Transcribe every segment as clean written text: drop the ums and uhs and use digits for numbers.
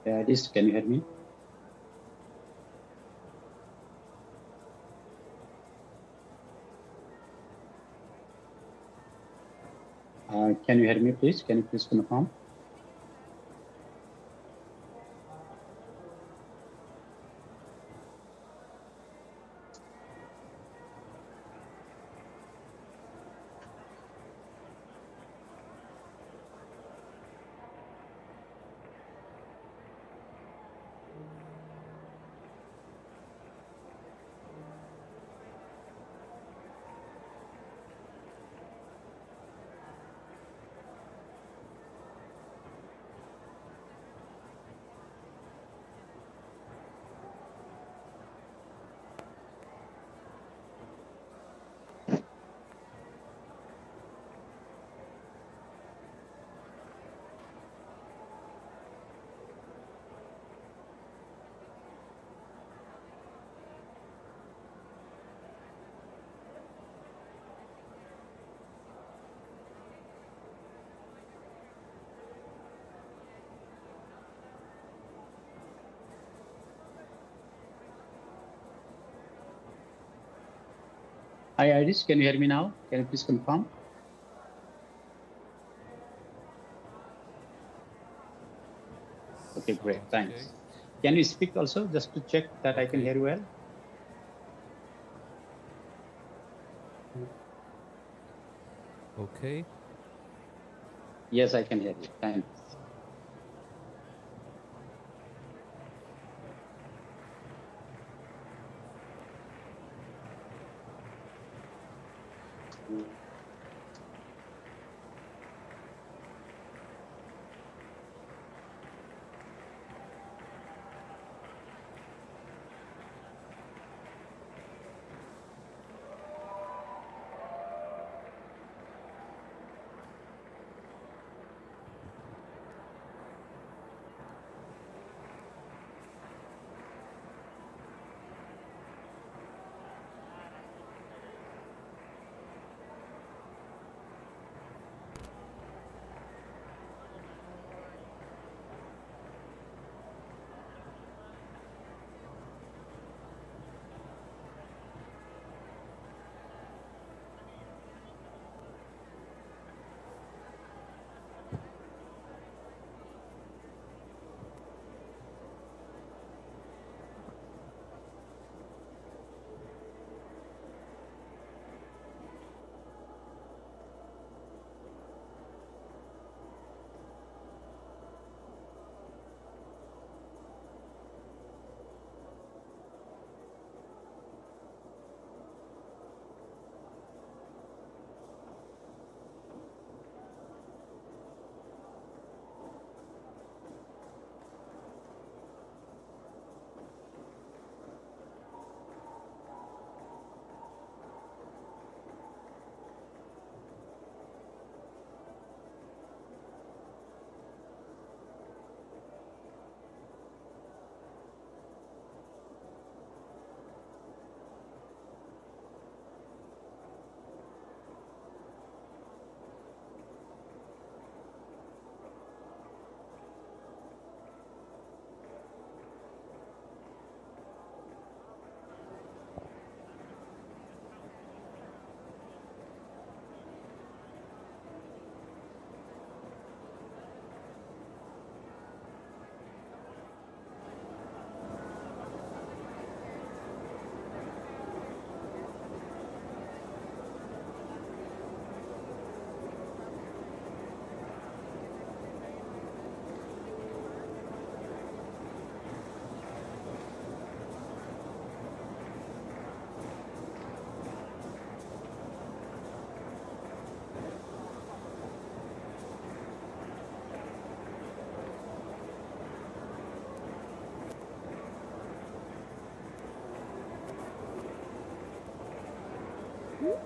Yeah, this, can you hear me? Can you hear me, please? Can you please confirm? Hi, Iris, can you hear me now? Can you please confirm? Okay, great, thanks. Okay. Can you speak also, just to check that I can Okay. hear you well? Okay. Yes, I can hear you, thanks. Hello.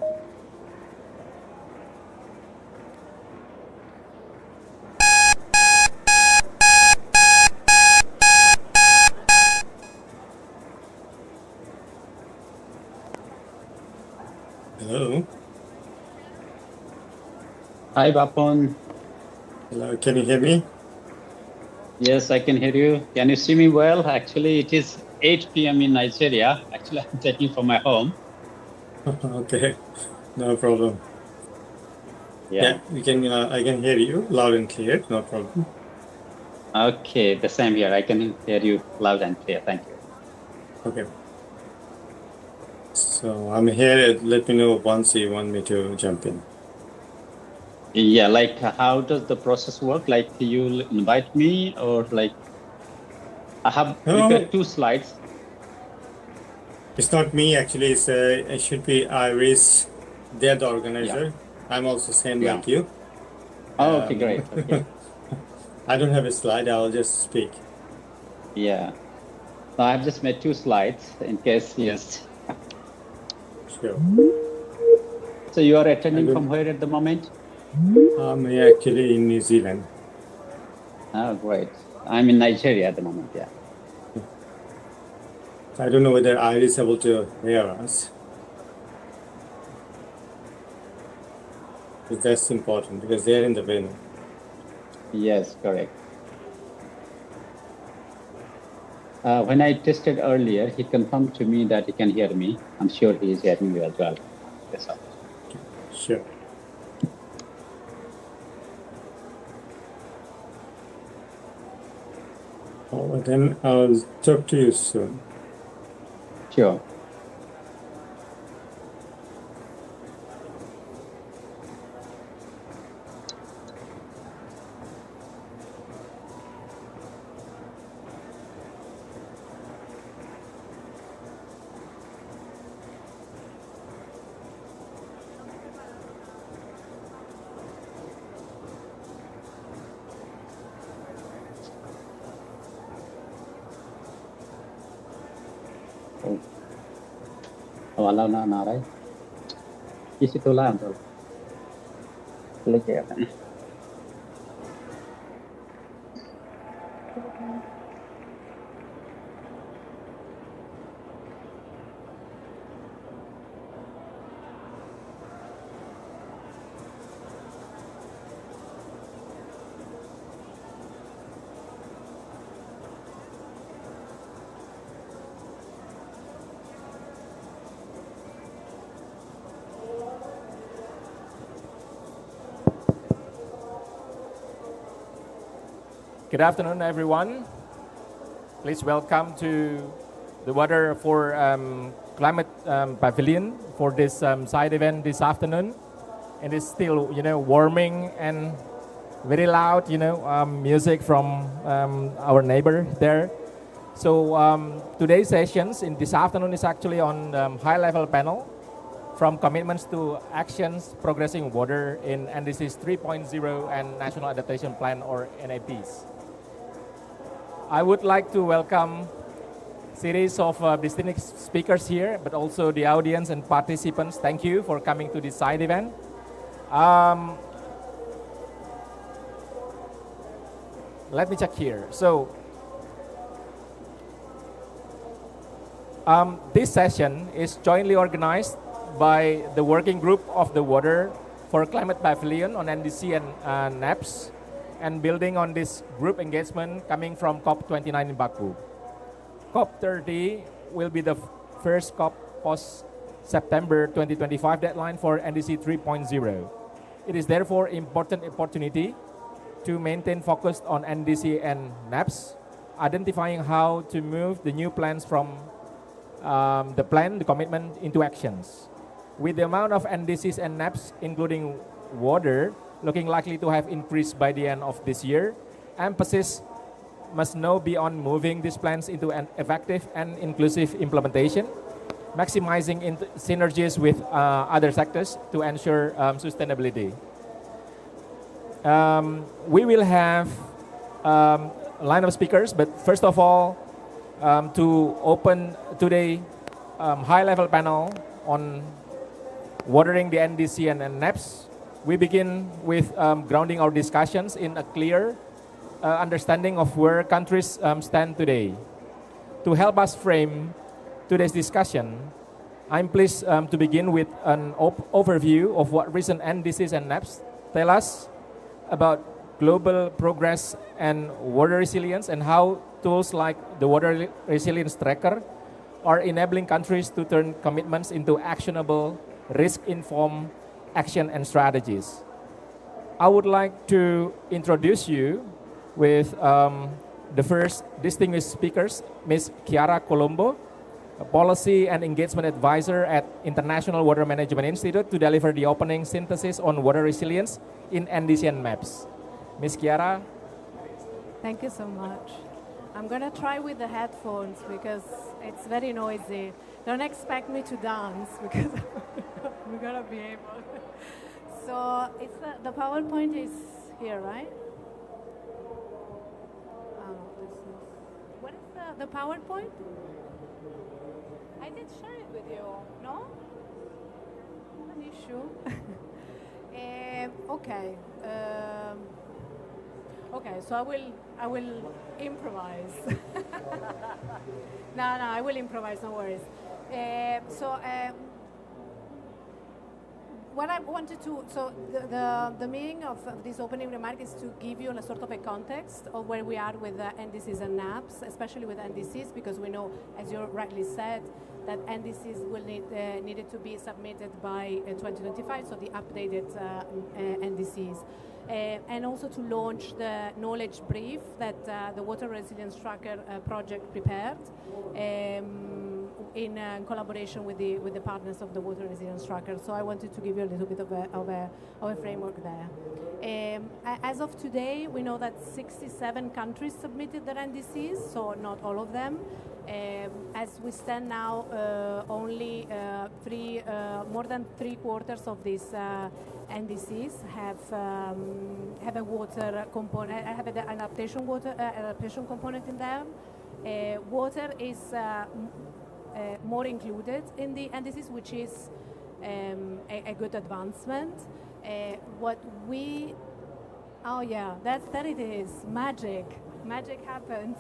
Hi, Bapon. Hello. Can you hear me? Yes, I can hear you. Can you see me well? Actually, it is 8 p.m. in Nigeria. Actually, I'm taking from my home. Okay. No problem. Yeah. Yeah, we can. I can hear you loud and clear. No problem. Okay, the same here. I can hear you loud and clear. Thank you. Okay. So I'm here. Let me know once you want me to jump in. Yeah, like how does the process work? Like you invite me or like I have prepared No, 2 slides. it's not me actually. It should be Iris. They're the Yeah. organizer. I'm also same Yeah. like you. Oh, okay, Um, great. Okay. I don't have a slide. I'll just speak. Yeah. So I've just made 2 slides in case, yes. Sure. So you are I attending from don't. where at the moment? I'm actually in New Zealand. Oh, great. I'm in Nigeria at the moment. Yeah. I don't know whether Iris is able to hear us. But that's important because they're in the venue. Yes, correct. When I tested earlier, he confirmed to me that he can hear me. I'm sure he is hearing me as well. That's all. Sure. Oh, then I'll talk to you soon. Sure. Oh, wala na naray. Isi to lang tol. Lagi ya kan. Good afternoon, everyone. Please welcome to the Water for Climate Pavilion for this side event this afternoon. And it's still, warming and very loud, music from our neighbor there. So today's sessions in this afternoon is actually on high-level panel from commitments to actions progressing water in NDCs 3.0 and National Adaptation Plan or NAPs. I would like to welcome series of distinguished speakers here, but also the audience and participants. Thank you for coming to this side event. Let me check here. So this session is jointly organized by the working group of the Water for Climate Pavilion on NDC and NAPS, and building on this group engagement coming from COP29 in Baku. COP30 will be the first COP post-September 2025 deadline for NDC 3.0. It is therefore important opportunity to maintain focus on NDC and NAPS, identifying how to move the new plans from the commitment into actions. With the amount of NDCs and NAPS, including water, looking likely to have increased by the end of this year, emphasis must now be on moving these plans into an effective and inclusive implementation, maximizing synergies with other sectors to ensure sustainability. We will have a line of speakers, but first of all, to open today high-level panel on watering the NDC and NEPs, we begin with grounding our discussions in a clear understanding of where countries stand today. To help us frame today's discussion, I'm pleased to begin with an overview of what recent NDCs and NEPs tell us about global progress and water resilience, and how tools like the Water Resilience Tracker are enabling countries to turn commitments into actionable, risk-informed action and strategies. I would like to introduce you with the first distinguished speakers, Ms. Chiara Colombo, a Policy and Engagement Advisor at International Water Management Institute, to deliver the opening synthesis on water resilience in NDC and MAPS. Ms. Chiara. Thank you so much. I'm going to try with the headphones because it's very noisy. Don't expect me to dance because we're going to be able. So it's the PowerPoint is here, right? What is the PowerPoint? I did share it with you, no? Not an issue. Okay. Okay, so I will improvise. No, I will improvise, no worries. What I wanted to, the meaning of this opening remark is to give you a sort of a context of where we are with NDCs and NAPs, especially with NDCs, because we know, as you rightly said, that NDCs will needed to be submitted by 2025, so the updated NDCs. And also to launch the knowledge brief that the Water Resilience Tracker project prepared in collaboration with the partners of the Water Resilience Tracker. So I wanted to give you a little bit of a framework there. As of today, we know that 67 countries submitted their NDCs, so not all of them. As we stand now, only more than 3/4 of these NDCs have a water component, have an adaptation component in them. Water is more included in the NDCs, which is a good advancement. Oh yeah, that it is, magic happens.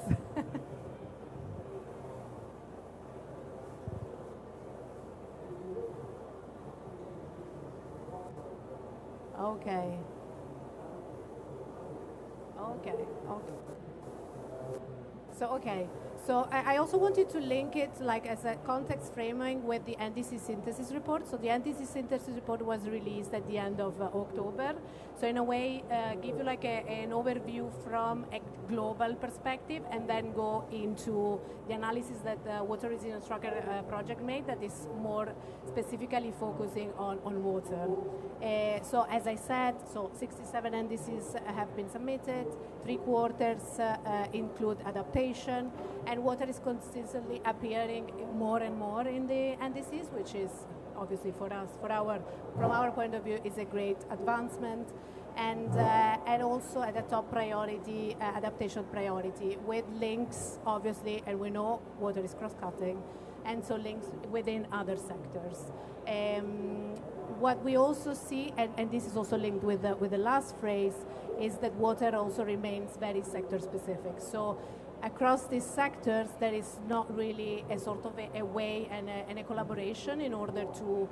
Okay. So I also wanted to link it like as a context framing with the NDC synthesis report. So the NDC synthesis report was released at the end of October. So in a way, give you like an overview from a global perspective, and then go into the analysis that the Water Resilience Tracker project made that is more specifically focusing on water. So as I said, 67 NDCs have been submitted, 3/4 include adaptation, and water is consistently appearing more and more in the NDCs, which is obviously for us, from our point of view, is a great advancement. And also at the top priority, adaptation priority, with links, obviously, and we know water is cross-cutting, and so links within other sectors. What we also see, and this is also linked with the last phrase, is that water also remains very sector-specific. So across these sectors, there is not really a sort of a way and a collaboration in order to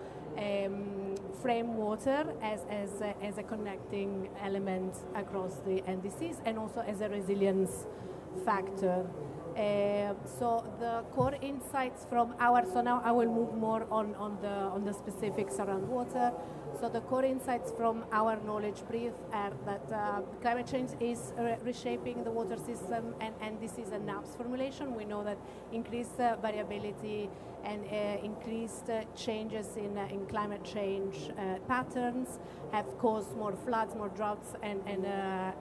frame water as a connecting element across the NDCs, and also as a resilience factor. So the core insights from so now I will move more on the specifics around water. So the core insights from our knowledge brief are that climate change is reshaping the water system, and NDCs and NAPs formulation. We know that increased variability and increased changes in climate change patterns have caused more floods, more droughts, and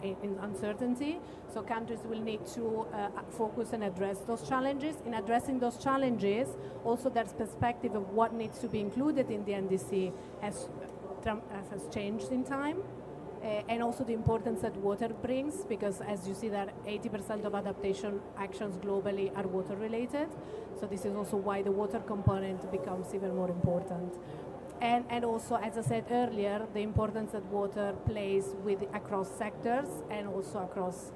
in uncertainty. So countries will need to focus and address those challenges. In addressing those challenges, also their perspective of what needs to be included in the NDC has changed in time, and also the importance that water brings, because as you see that 80% of adaptation actions globally are water related. So this is also why the water component becomes even more important. And also, as I said earlier, the importance that water plays across sectors and also across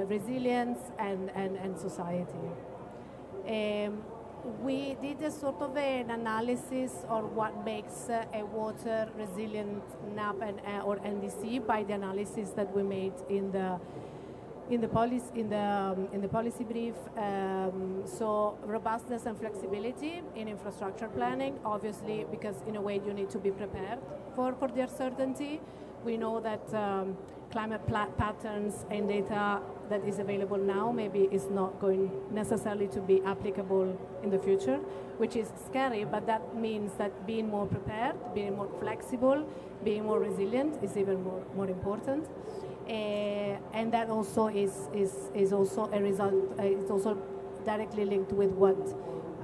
resilience and society. We did a sort of an analysis on what makes a water resilient NAP or NDC by the analysis that we made in the policy brief. So robustness and flexibility in infrastructure planning, obviously, because in a way you need to be prepared for the uncertainty. We know that climate patterns and data that is available now maybe is not going necessarily to be applicable in the future, which is scary, but that means that being more prepared, being more flexible, being more resilient is even more important. And that also is also a result, it's also directly linked with what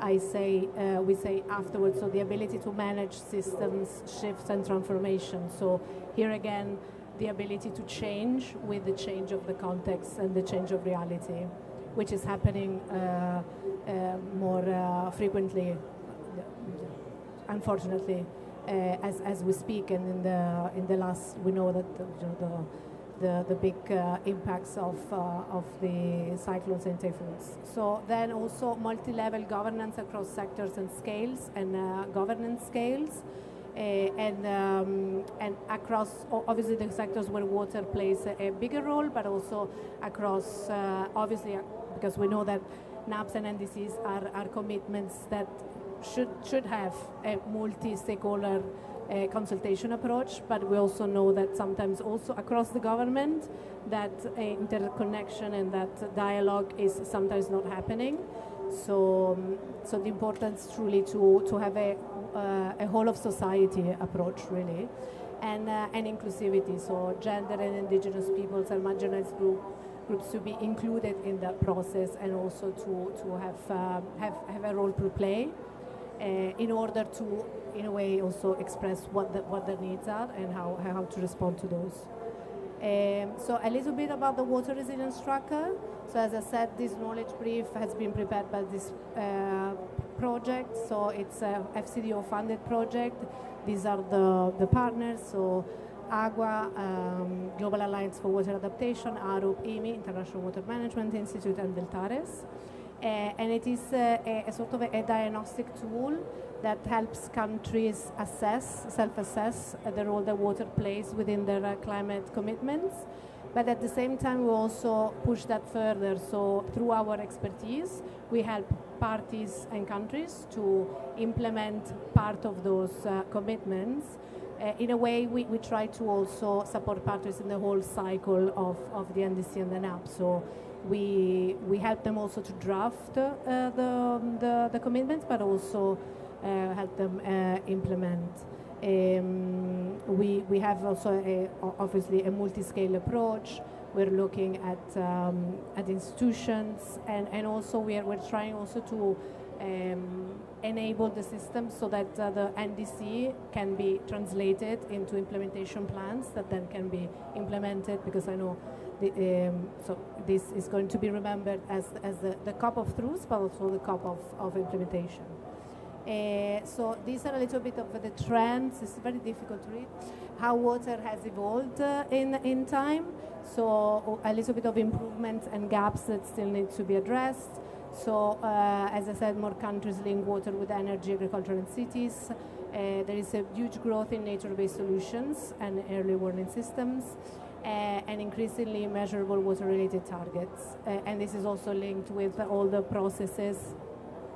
we say afterwards, so the ability to manage systems, shifts and transformation. So here again, the ability to change with the change of the context and the change of reality, which is happening more frequently, unfortunately, as we speak. And in the last, we know that the big impacts of the cyclones and typhoons. So then also multi-level governance across sectors and scales and governance scales. And across, obviously, the sectors where water plays a bigger role, but also across, obviously, because we know that NAPs and NDCs are commitments that should have a multi-stakeholder consultation approach, but we also know that sometimes also across the government that interconnection and that dialogue is sometimes not happening. So the importance truly to have a whole of society approach, really, and inclusivity. So gender and indigenous peoples and marginalized groups to be included in that process, and also to have a role to play in order to, in a way, also express what their needs are and how to respond to those. So a little bit about the water resilience tracker. So as I said, this knowledge brief has been prepared by this project. So it's a FCDO funded project. These are the partners. So AGUA, Global Alliance for Water Adaptation, ARUP, IMI, International Water Management Institute, and Deltares. And it is a sort of a diagnostic tool that helps countries self-assess the role that water plays within their climate commitments. But at the same time, we also push that further. So through our expertise, we help parties and countries to implement part of those commitments. In a way, we try to also support partners in the whole cycle of the NDC and the NAP. So we help them also to draft the commitments, but also help them implement. We have also obviously a multi-scale approach. We're looking at institutions, and also we're trying also to enable the system so that the NDC can be translated into implementation plans that then can be implemented, because I know so this is going to be remembered as the cup of truth, but also the cup of implementation. So these are a little bit of the trends. It's very difficult to read how water has evolved in time. So a little bit of improvements and gaps that still need to be addressed. So as I said, more countries link water with energy, agriculture, and cities. There is a huge growth in nature-based solutions and early warning systems, and increasingly measurable water-related targets. And this is also linked with all the processes.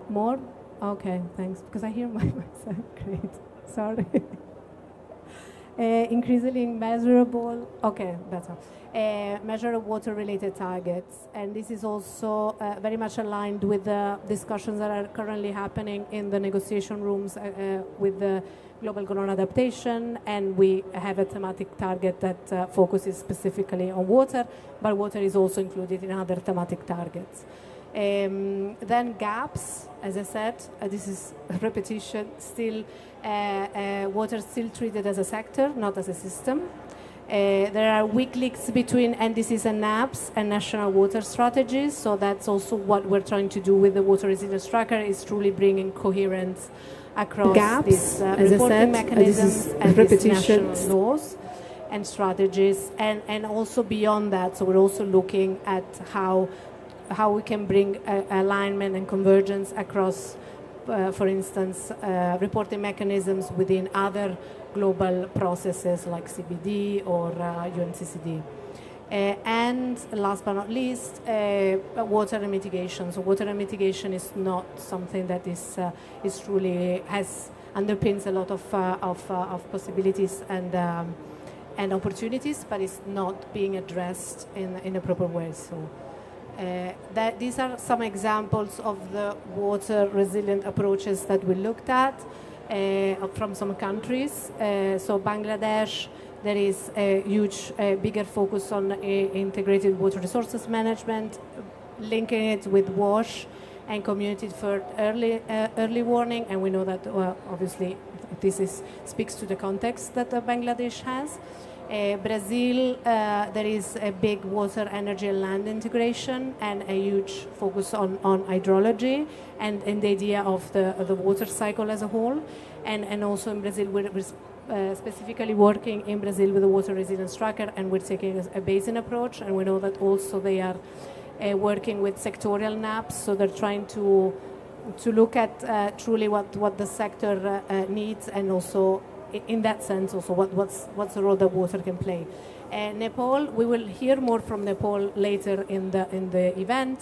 More? Okay, thanks, because I hear myself. Great, sorry. Increasingly measurable, okay, better. Measurable water-related targets. And this is also very much aligned with the discussions that are currently happening in the negotiation rooms with the global corona adaptation. And we have a thematic target that focuses specifically on water, but water is also included in other thematic targets. Then gaps, as I said, this is a repetition, still water is still treated as a sector, not as a system. There are weak links between NDCs and NAPs and national water strategies, so that's also what we're trying to do with the water resilience tracker, is truly bringing coherence across gaps, these as I reporting said, mechanisms this is and these repetition. national laws and strategies, and also beyond that. So we're also looking at how we can bring alignment and convergence across, for instance, reporting mechanisms within other global processes like CBD or UNCCD. And last but not least, water and mitigation. So water and mitigation is not something that is truly underpins a lot of possibilities and opportunities, but it's not being addressed in a proper way. So these are some examples of the water resilient approaches that we looked at from some countries. So Bangladesh, there is a huge, bigger focus on integrated water resources management, linking it with WASH and community for early warning. And we know that, obviously, this speaks to the context that Bangladesh has. Brazil, there is a big water, energy, and land integration, and a huge focus on hydrology and the idea of the water cycle as a whole. And also in Brazil, we're specifically working in Brazil with the water resilience tracker, and we're taking a basin approach. And we know that also they are working with sectorial NAPs, so they're trying to look at truly what the sector needs, and also in that sense also what's the role that water can play. Nepal, we will hear more from Nepal later in the event,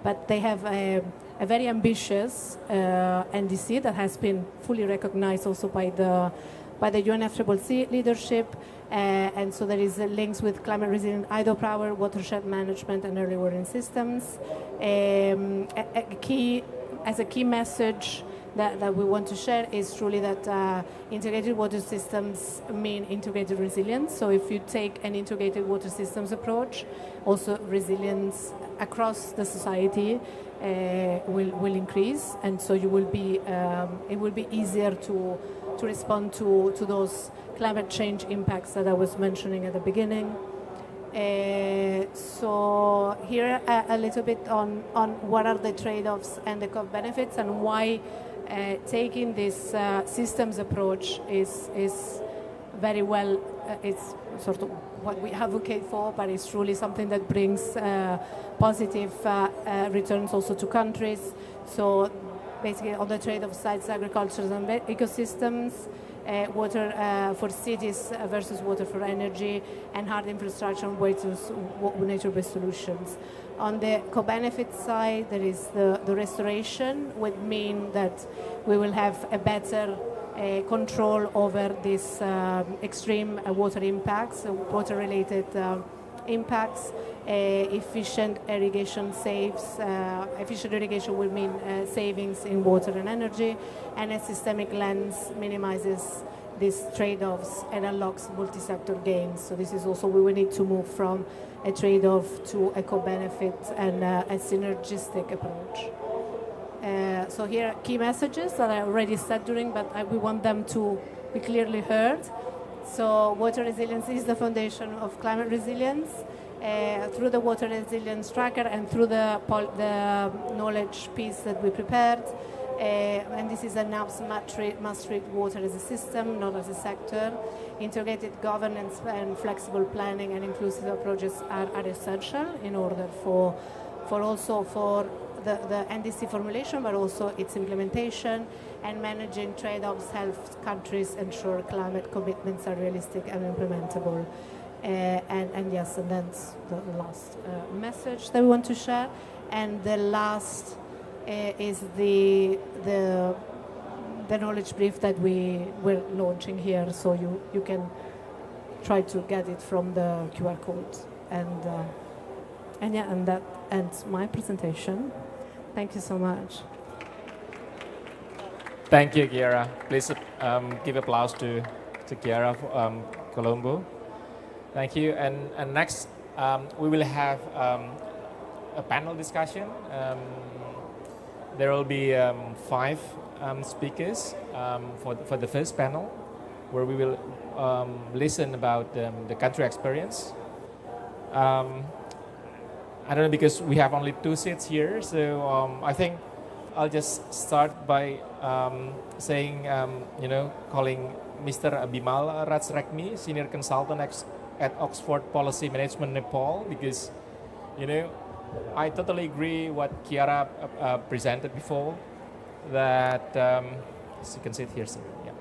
but they have a very ambitious NDC that has been fully recognized also by the UNFCCC leadership, and so there is links with climate resilient hydropower, watershed management, and early warning systems. As a key message that we want to share is truly that integrated water systems mean integrated resilience. So if you take an integrated water systems approach, also resilience across the society will increase, and so you will be it will be easier to respond to those climate change impacts that I was mentioning at the beginning. So here a little bit on what are the trade-offs and the benefits, and why taking this systems approach is very well, it's sort of what we advocate for, but it's truly something that brings positive returns also to countries. So basically on the trade-off sides, agriculture and ecosystems, water for cities versus water for energy, and hard infrastructure and nature-based solutions. On the co-benefit side, there is the restoration, would mean that we will have a better control over these extreme water impacts, water-related impacts. Efficient irrigation efficient irrigation will mean savings in water and energy, and a systemic lens minimizes these trade-offs and unlocks multi-sector gains. So this is also, we will need to move from a trade-off to a co-benefit and a synergistic approach. So here are key messages that I already said during, but we want them to be clearly heard. So water resilience is the foundation of climate resilience. Through the water resilience tracker and through the knowledge piece that we prepared. And this is a NAPS must treat water as a system, not as a sector. Integrated governance and flexible planning and inclusive approaches are essential in order for the NDC formulation, but also its implementation, and managing trade-offs helps countries ensure climate commitments are realistic and implementable. And yes, and that's the last message that we want to share. And the last is the knowledge brief that we're launching here, so you can try to get it from the QR code. And that ends my presentation. Thank you so much. Thank you, Chiara. Please give applause to Chiara Colombo. Thank you. And next, we will have a panel discussion. There will be 5 speakers for the first panel, where we will listen about the country experience. I don't know, because we have only 2 seats here, so I think I'll just start by saying, calling Mr. Bimal Ratsrekmi, Senior Consultant at Oxford Policy Management Nepal, because, I totally agree what Kiara presented before, that, so you can sit here, sir. Yeah.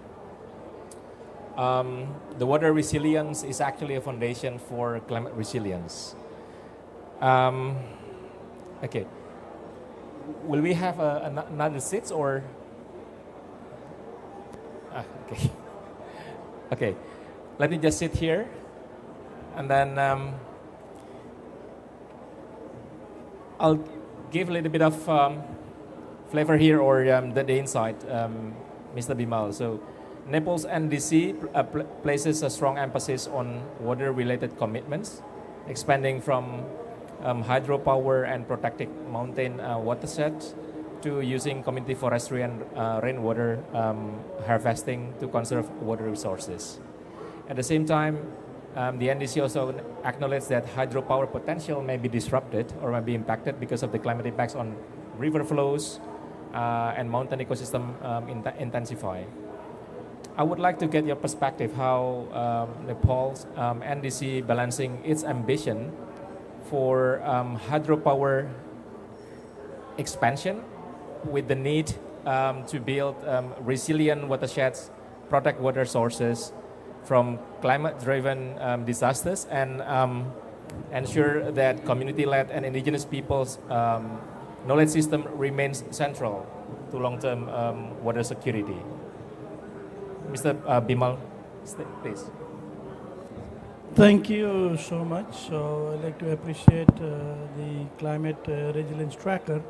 The water resilience is actually a foundation for climate resilience. Okay. Will we have another seat or? Okay. Okay. Let me just sit here, and then I'll give a little bit of flavor here, or the insight, Mr. Bimal. So, Nepal's NDC places a strong emphasis on water-related commitments, expanding from hydropower and protecting mountain watersheds to using community forestry and rainwater harvesting to conserve water resources. At the same time, the NDC also acknowledges that hydropower potential may be disrupted or may be impacted because of the climate impacts on river flows and mountain ecosystem intensify. I would like to get your perspective how Nepal's NDC balancing its ambition for hydropower expansion with the need to build resilient watersheds, protect water sources from climate-driven disasters, and ensure that community-led and indigenous peoples' knowledge system remains central to long-term water security. Mr. Bimal, please. Thank you so much. So I'd like to appreciate the Climate Resilience Tracker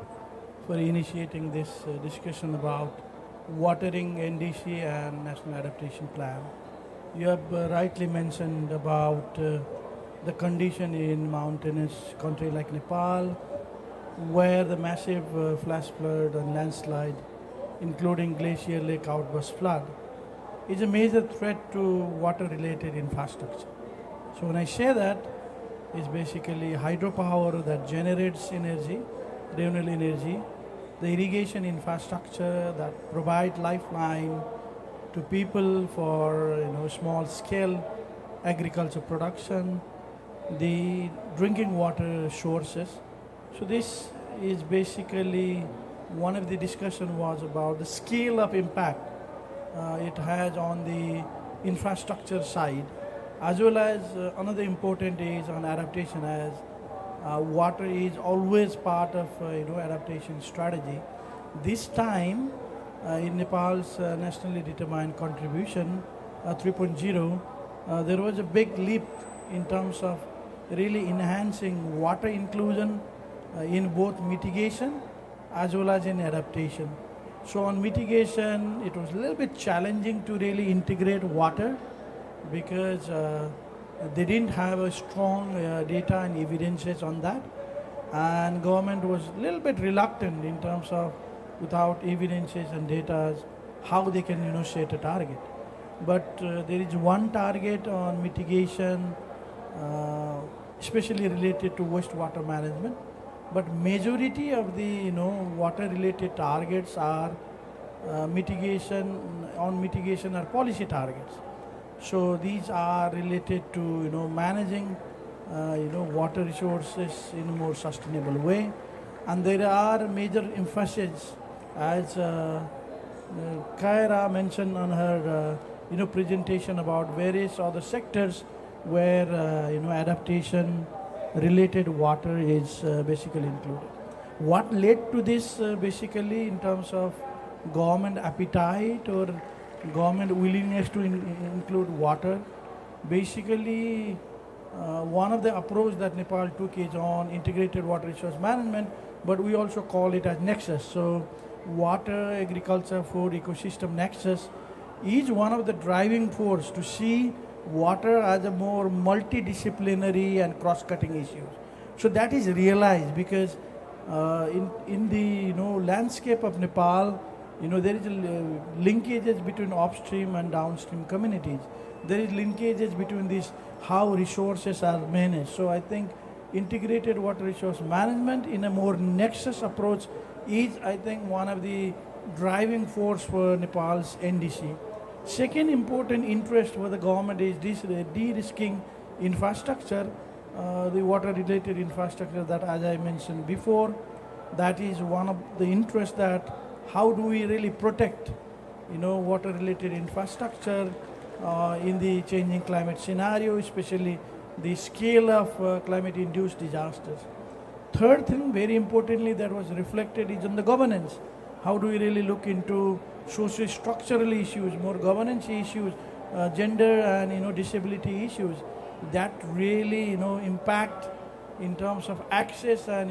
for initiating this discussion about watering NDC and National Adaptation Plan. You have rightly mentioned about the condition in mountainous country like Nepal, where the massive flash flood and landslide, including glacier lake outburst flood, is a major threat to water-related infrastructure. So when I say that, it's basically hydropower that generates energy, renewable energy, the irrigation infrastructure that provide lifeline to people for small scale agriculture production, the drinking water sources. So this is basically one of the discussion was about the scale of impact it has on the infrastructure side, as well as another important is on adaptation, as water is always part of adaptation strategy. This time in Nepal's nationally determined contribution 3.0, there was a big leap in terms of really enhancing water inclusion in both mitigation as well as in adaptation. So on mitigation, it was a little bit challenging to really integrate water because they didn't have a strong data and evidences on that, and government was a little bit reluctant in terms of without evidences and data how they can set a target. But there is one target on mitigation, especially related to wastewater management. But majority of the water related targets are mitigation are policy targets. So these are related to managing water resources in a more sustainable way, and there are major emphasis as Kaira mentioned on her presentation about various other sectors where adaptation related water is basically included. What led to this basically in terms of government appetite or government willingness to include water? Basically, one of the approach that Nepal took is on integrated water resource management, but we also call it as nexus. So water, agriculture, food, ecosystem nexus is one of the driving force to see water as a more multidisciplinary and cross-cutting issue. So that is realized because in the landscape of Nepal, there is linkages between upstream and downstream communities. There is linkages between these how resources are managed. So I think integrated water resource management in a more nexus approach is, I think, one of the driving force for Nepal's NDC. Second important interest for the government is this de-risking infrastructure, the water-related infrastructure that, as I mentioned before, that is one of the interests that how do we really protect, water-related infrastructure in the changing climate scenario, especially the scale of climate-induced disasters. Third thing, very importantly, that was reflected is on the governance. How do we really look into socio-structural issues, more governance issues, gender and disability issues that really impact in terms of access and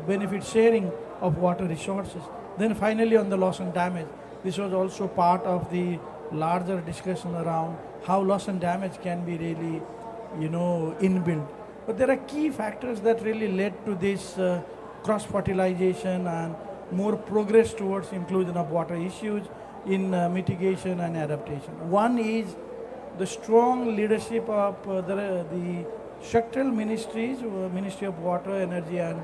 benefit sharing of water resources. Then finally on the loss and damage, this was also part of the larger discussion around how loss and damage can be really inbuilt. But there are key factors that really led to this cross-fertilization and more progress towards inclusion of water issues in mitigation and adaptation. One is the strong leadership of the sectoral ministries, Ministry of Water, Energy and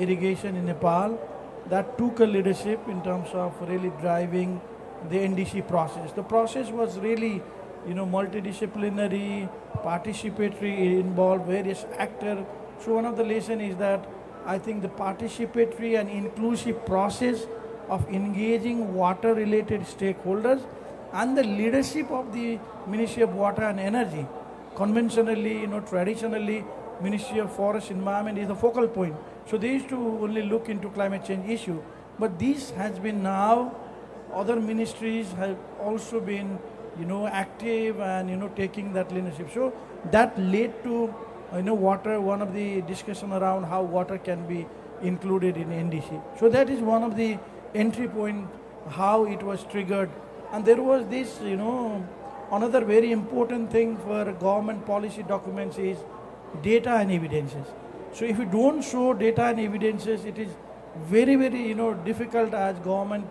Irrigation in Nepal, that took a leadership in terms of really driving the NDC process. The process was really multidisciplinary, participatory, involved various actors. So one of the lessons is that I think the participatory and inclusive process of engaging water-related stakeholders and the leadership of the Ministry of Water and Energy. Conventionally, traditionally, Ministry of Forest Environment is the focal point. So they used to only look into climate change issue. But this has been now, other ministries have also been active and taking that leadership. So that led to water, one of the discussion around how water can be included in NDC. So that is one of the entry point, how it was triggered. And there was this, another very important thing for government policy documents is data and evidences. So if you don't show data and evidences, it is very, very, difficult as government,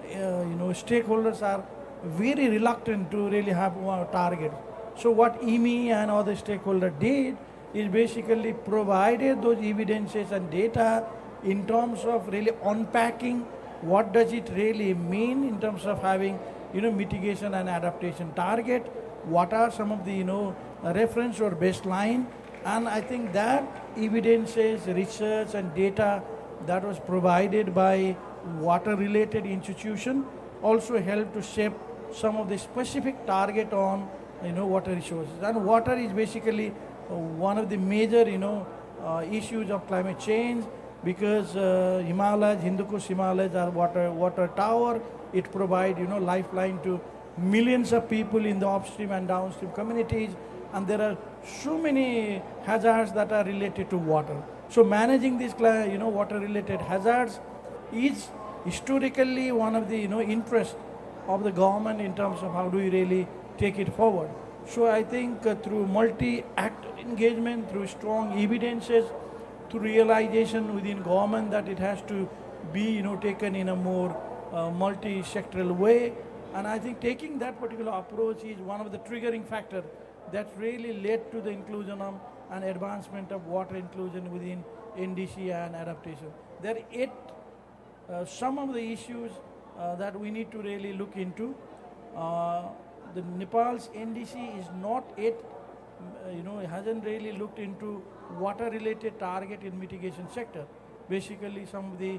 stakeholders are very reluctant to really have a target. So what EME and other stakeholders did is basically provided those evidences and data in terms of really unpacking what does it really mean in terms of having mitigation and adaptation target, what are some of the reference or baseline, and I think that evidences, research and data that was provided by water related institution also helped to shape some of the specific target on water resources. And water is basically one of the major issues of climate change, because Himalayas, Hindu Kush Himalayas are water tower. It provides lifeline to millions of people in the upstream and downstream communities, and there are so many hazards that are related to water. So managing these water related hazards is historically one of the interest of the government in terms of how do we really take it forward. So I think through multi-actor engagement, through strong evidences, through realization within government that it has to be taken in a more multi-sectoral way, and I think taking that particular approach is one of the triggering factor that really led to the inclusion of and advancement of water inclusion within NDC and adaptation. There are 8 some of the issues that we need to really look into. The Nepal's NDC is not yet, hasn't really looked into water-related target in mitigation sector. Basically, some of the,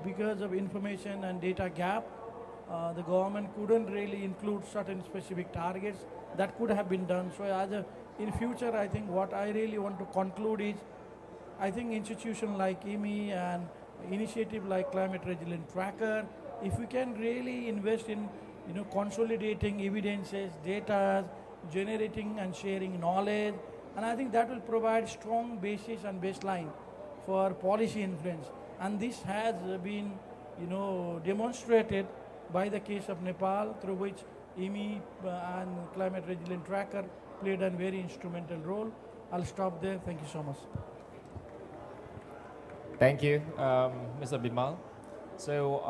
because of information and data gap, the government couldn't really include certain specific targets that could have been done. So in future, I think what I really want to conclude is, I think institutions like EME and initiative like Climate Resilient Tracker, if we can really invest in consolidating evidences, data, generating and sharing knowledge, and I think that will provide strong basis and baseline for policy influence. And this has been demonstrated by the case of Nepal, through which EME and Climate Resilient Tracker played a very instrumental role. I'll stop there. Thank you so much. Thank you, Mr. Bimal. So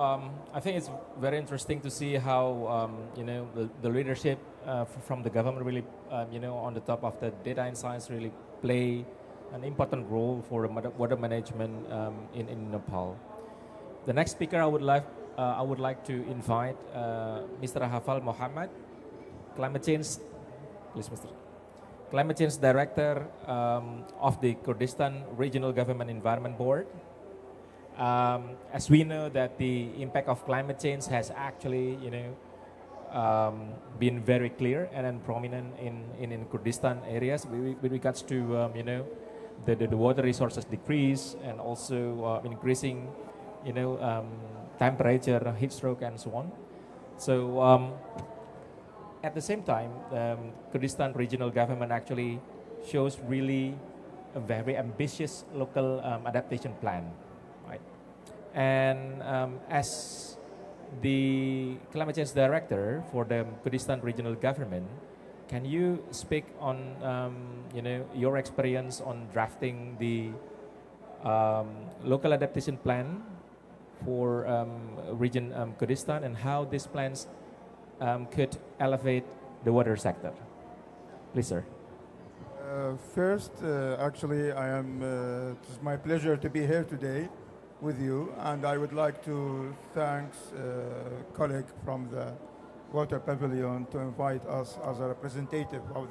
I think it's very interesting to see how the leadership from the government really on the top of the data and science really play an important role for water management in Nepal. The next speaker I would like to invite Mr. Hafal Mohammed, climate change, please, Mr. Climate Change Director of the Kurdistan Regional Government Environment Board. As we know that the impact of climate change has actually, been very clear and prominent in Kurdistan areas with regards to, the water resources decrease and also increasing, temperature, heat stroke, and so on. So at the same time, Kurdistan regional government actually shows really a very ambitious local adaptation plan, right? And as the climate change director for the Kurdistan regional government, can you speak on your experience on drafting the local adaptation plan for region Kurdistan and how these plans could elevate the water sector? Please, sir. First, actually, it is my pleasure to be here today with you, and I would like to thank a colleague from the Water Pavilion to invite us as a representative of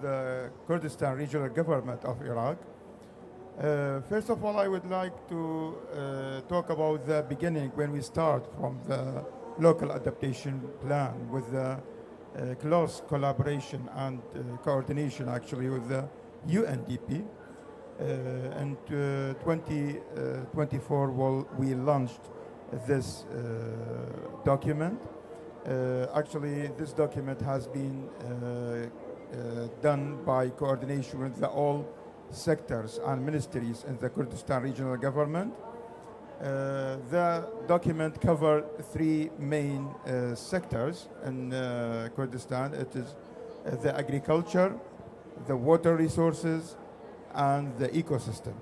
the Kurdistan Regional Government of Iraq. First of all, I would like to talk about the beginning when we start from the local adaptation plan with the close collaboration and coordination actually with the UNDP. In 2024, we launched this document. Actually, this document has been done by coordination with all sectors and ministries in the Kurdistan regional government. The document covers three main sectors in Kurdistan. It is the agriculture, the water resources, and the ecosystem.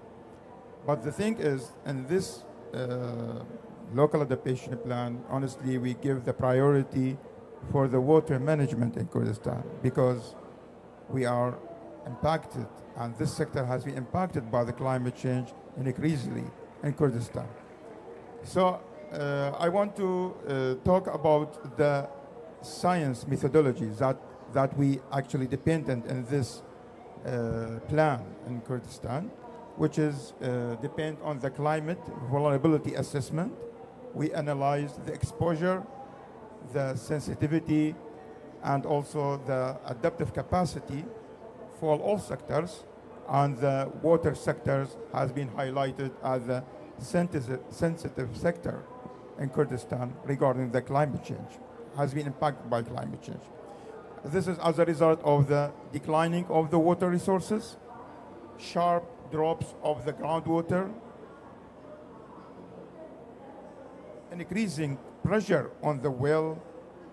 But the thing is, in this local adaptation plan, honestly, we give the priority for the water management in Kurdistan because we are impacted, and this sector has been impacted by the climate change increasingly in Kurdistan. So I want to talk about the science methodologies that we actually dependent in this plan in Kurdistan, which is depend on the climate vulnerability assessment. We analyze the exposure, the sensitivity, and also the adaptive capacity for all sectors, and the water sectors has been highlighted as the sensitive sector in Kurdistan regarding the climate change, has been impacted by climate change. This is as a result of the declining of the water resources, sharp drops of the groundwater, increasing pressure on the well,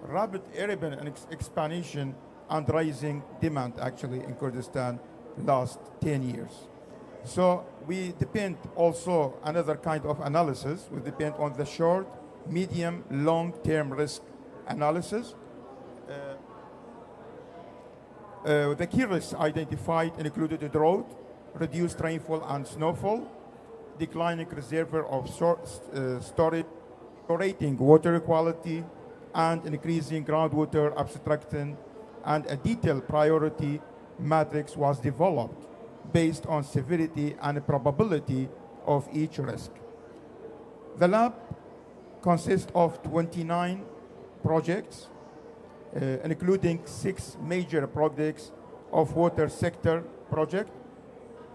rapid urban expansion, and rising demand actually in Kurdistan last 10 years. So we depend also another kind of analysis. We depend on the short, medium, long-term risk analysis. The key risks identified included drought, reduced rainfall and snowfall, declining reservoir of storage, deteriorating water quality, and increasing groundwater abstraction, and a detailed priority matrix was developed based on severity and probability of each risk. The lab consists of 29 projects, including 6 major projects of water sector project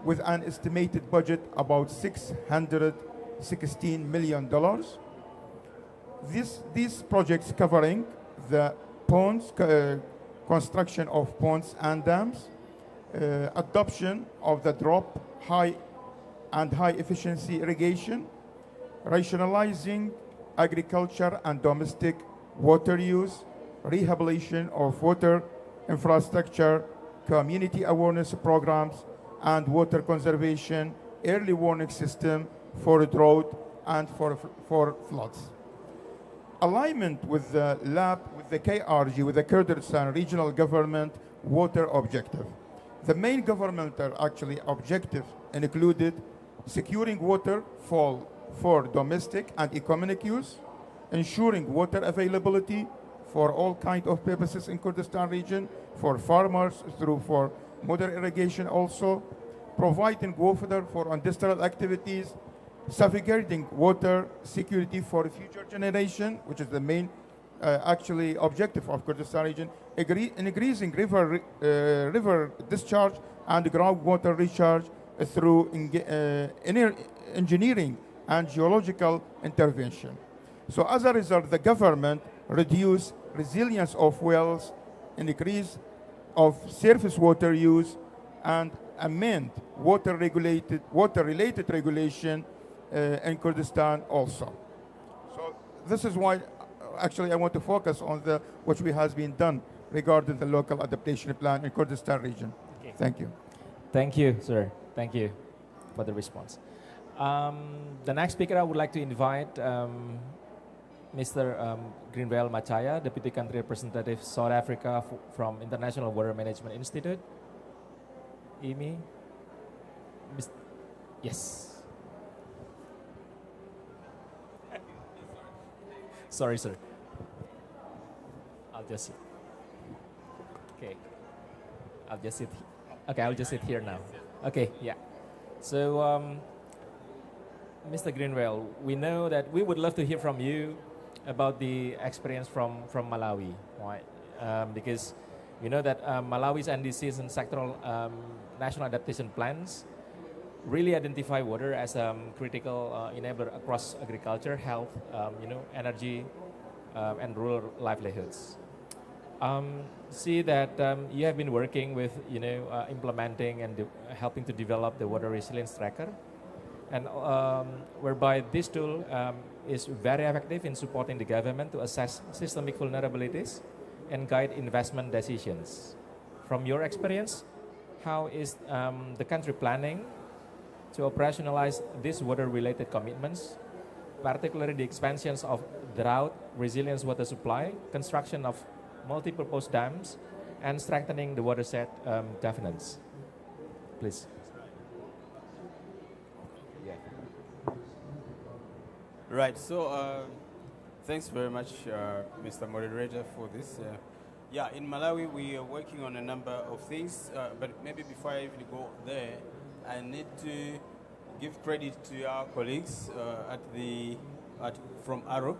with an estimated budget about $616 million. These projects covering the ponds, construction of ponds and dams, adoption of the high efficiency irrigation, rationalizing agriculture and domestic water use, rehabilitation of water infrastructure, community awareness programs, and water conservation, early warning system for drought and for floods. Alignment with the lab, with the KRG, with the Kurdistan Regional Government water objective. The main governmental actually objective included securing water for domestic and economic use, ensuring water availability for all kind of purposes in Kurdistan region, for farmers for modern irrigation also, providing water for industrial activities, safeguarding water security for future generation, which is the main actually objective of Kurdistan region, increasing river discharge and groundwater recharge through engineering and geological intervention. So as a result, the government reduced resilience of wells, increase of surface water use, and amend water-related regulation in Kurdistan also. So this is why actually I want to focus on what has been done regarding the local adaptation plan in Kurdistan region. Okay. Thank you. Thank you, sir. Thank you for the response. The next speaker I would like to invite Mr. Greenwell Machaya, Deputy Country Representative South Africa from International Water Management Institute. IMI. Yes. Sorry, sir. I'll just sit. Okay. I'll just sit. Okay, I'll just sit here now. Okay, yeah. So, Mr. Greenwell, we know that we would love to hear from you about the experience from Malawi, right? Because we know that Malawi's NDCs and sectoral national adaptation plans really identify water as a critical enabler across agriculture, health, energy, and rural livelihoods. See that you have been working with, implementing and helping to develop the water resilience tracker, and whereby this tool is very effective in supporting the government to assess systemic vulnerabilities and guide investment decisions. From your experience, how is the country planning to operationalize these water-related commitments, particularly the expansions of drought resilience water supply, construction of multi-purpose dams, and strengthening the watershed governance? Please. Yeah. Right. So, thanks very much, Mr. Moderator, for this. In Malawi, we are working on a number of things, but maybe before I even go there, I need to give credit to our colleagues from ARUP,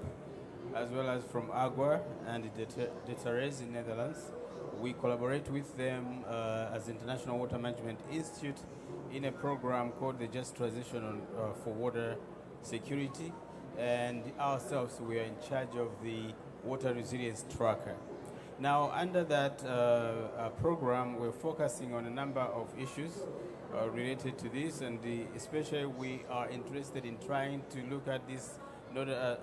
as well as from AGWA and Detares in Netherlands. We collaborate with them as International Water Management Institute in a program called the Just Transition for Water Security, and ourselves, we are in charge of the Water Resilience Tracker. Now, under that program, we're focusing on a number of issues related to this, and especially we are interested in trying to look at this not a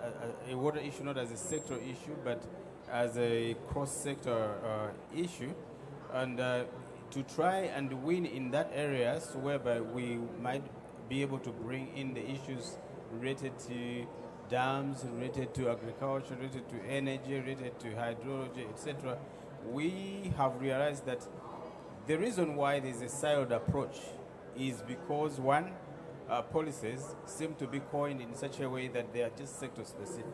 water issue, not as a sector issue, but as a cross-sector issue, and to try and win in that areas whereby we might be able to bring in the issues related to dams, related to agriculture, related to energy, related to hydrology, etc. We have realized that the reason why there's a siloed approach is because, one, policies seem to be coined in such a way that they are just sector specific.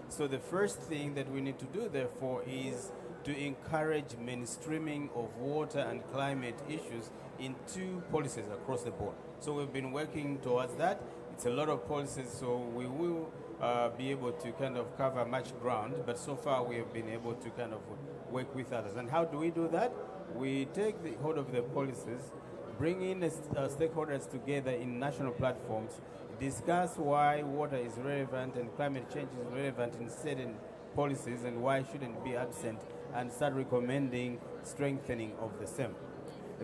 So the first thing that we need to do, therefore, is to encourage mainstreaming of water and climate issues into policies across the board. So we've been working towards that. It's a lot of policies, so we will be able to kind of cover much ground, but so far we have been able to kind of work with others. And how do we do that? We take the hold of the policies, bring in stakeholders together in national platforms, discuss why water is relevant and climate change is relevant in certain policies and why it shouldn't be absent, and start recommending strengthening of the same.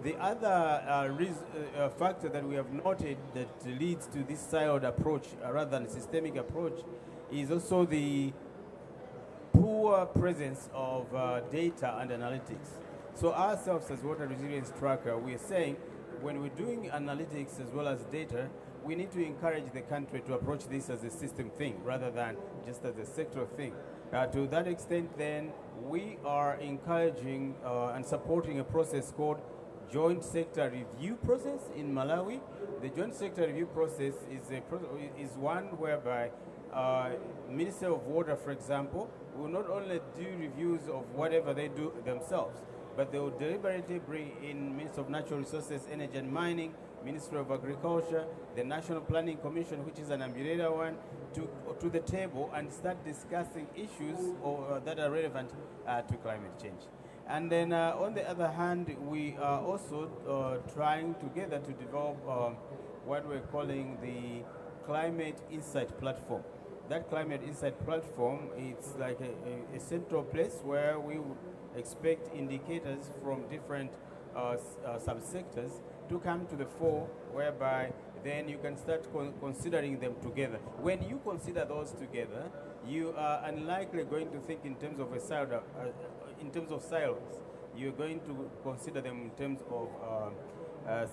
The other factor that we have noted that leads to this siloed approach rather than a systemic approach is also the poor presence of data and analytics. So ourselves as Water Resilience Tracker, we are saying when we're doing analytics as well as data, we need to encourage the country to approach this as a system thing rather than just as a sector thing. To that extent, then, we are encouraging and supporting a process called joint sector review process in Malawi. The joint sector review process is one whereby Minister of Water, for example, will not only do reviews of whatever they do themselves, but they will deliberately bring in Minister of Natural Resources, Energy and Mining, Ministry of Agriculture, the National Planning Commission, which is an umbrella one, to the table and start discussing issues that are relevant to climate change. And then on the other hand, we are also trying together to develop what we're calling the Climate Insight Platform. That Climate Insight Platform, it's like a central place where we would expect indicators from different subsectors to come to the fore, whereby then you can start considering them together. When you consider those together, you are unlikely going to think in terms of silos. You're going to consider them in terms of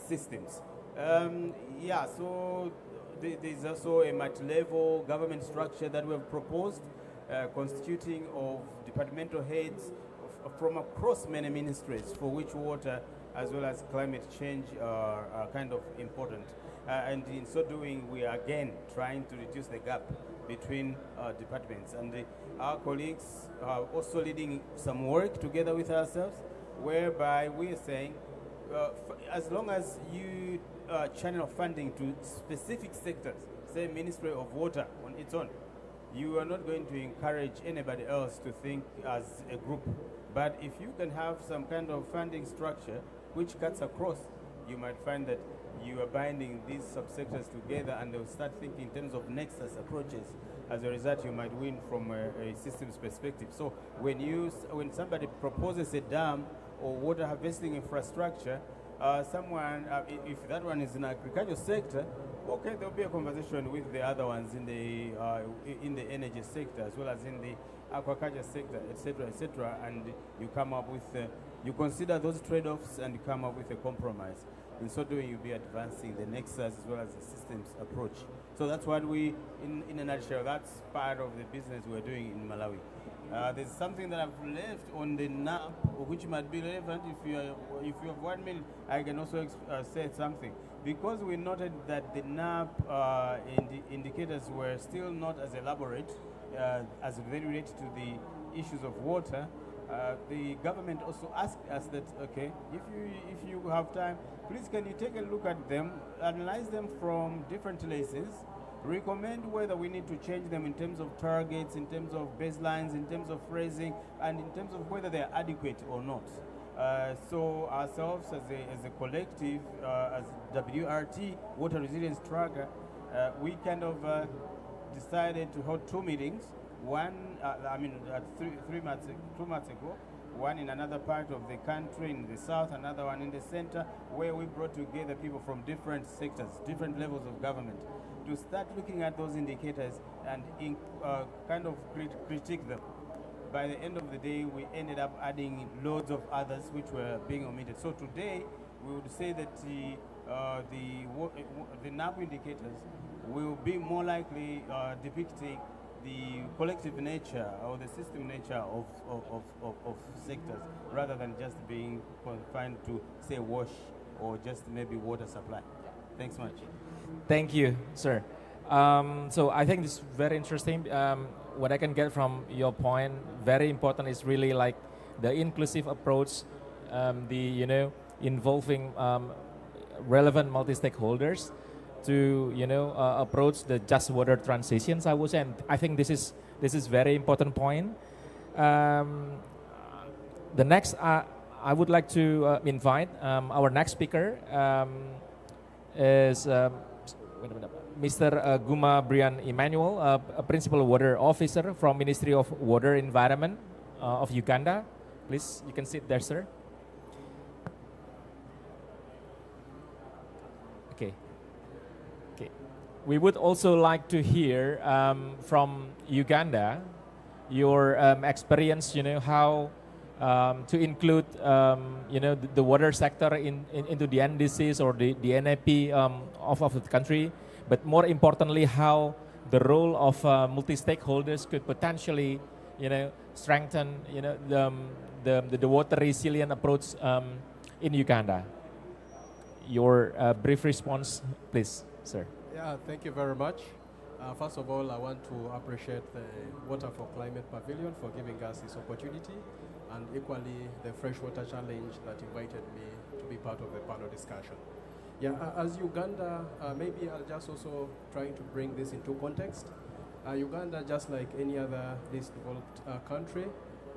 systems. So there's also a multi-level government structure that we have proposed, constituting of departmental heads from across many ministries, for which water as well as climate change are kind of important. And in so doing, we are again trying to reduce the gap between departments. And our colleagues are also leading some work together with ourselves, whereby we are saying, as long as you channel funding to specific sectors, say Ministry of Water on its own, you are not going to encourage anybody else to think as a group. But if you can have some kind of funding structure which cuts across, you might find that you are binding these subsectors together and they'll start thinking in terms of nexus approaches. As a result, you might win from a systems perspective. So when somebody proposes a dam or water harvesting infrastructure, if that one is in the agricultural sector, okay, there'll be a conversation with the other ones in the energy sector as well as in the aquaculture sector, etc., and you come up with, you consider those trade-offs and you come up with a compromise. In so doing, you'll be advancing the nexus as well as the systems approach. So that's what in a nutshell, that's part of the business we're doing in Malawi. There's something that I've left on the NAP, which might be relevant. If you have 1 minute, I can also say something. Because we noted that the NAP indicators were still not as elaborate as they relate to the issues of water, the government also asked us that, okay, if you have time, please can you take a look at them, analyze them from different places, recommend whether we need to change them in terms of targets, in terms of baselines, in terms of phrasing, and in terms of whether they are adequate or not. So ourselves as a collective, as WRT, Water Resilience Tracker, we kind of decided to hold 2 meetings. One, 2 months ago, one in another part of the country, in the south, another one in the center, where we brought together people from different sectors, different levels of government, to start looking at those indicators and kind of critique them. By the end of the day, we ended up adding loads of others which were being omitted. So today, we would say that the NAP indicators will be more likely depicting the collective nature or the system nature of sectors, rather than just being confined to, say, wash or just maybe water supply. Thanks much. Thank you, sir. So I think this is very interesting. What I can get from your point, very important, is really like the inclusive approach, involving relevant multi-stakeholders to approach the just water transitions, I would say. And I think this is very important point. The next, I would like to invite our next speaker is Mr. Guma Brian Emmanuel, a Principal Water Officer from Ministry of Water Environment of Uganda. Please, you can sit there, sir. Okay. We would also like to hear from Uganda your experience, how to include, the water sector into the NDCs or the NAP of the country, but more importantly, how the role of multi-stakeholders could potentially, strengthen, the water resilient approach in Uganda. your brief response, please, sir. Yeah, thank you very much. First of all, I want to appreciate the Water for Climate Pavilion for giving us this opportunity, and equally the Freshwater Challenge that invited me to be part of the panel discussion. Yeah, as Uganda, maybe I'll just also trying to bring this into context. Uganda, just like any other least developed country,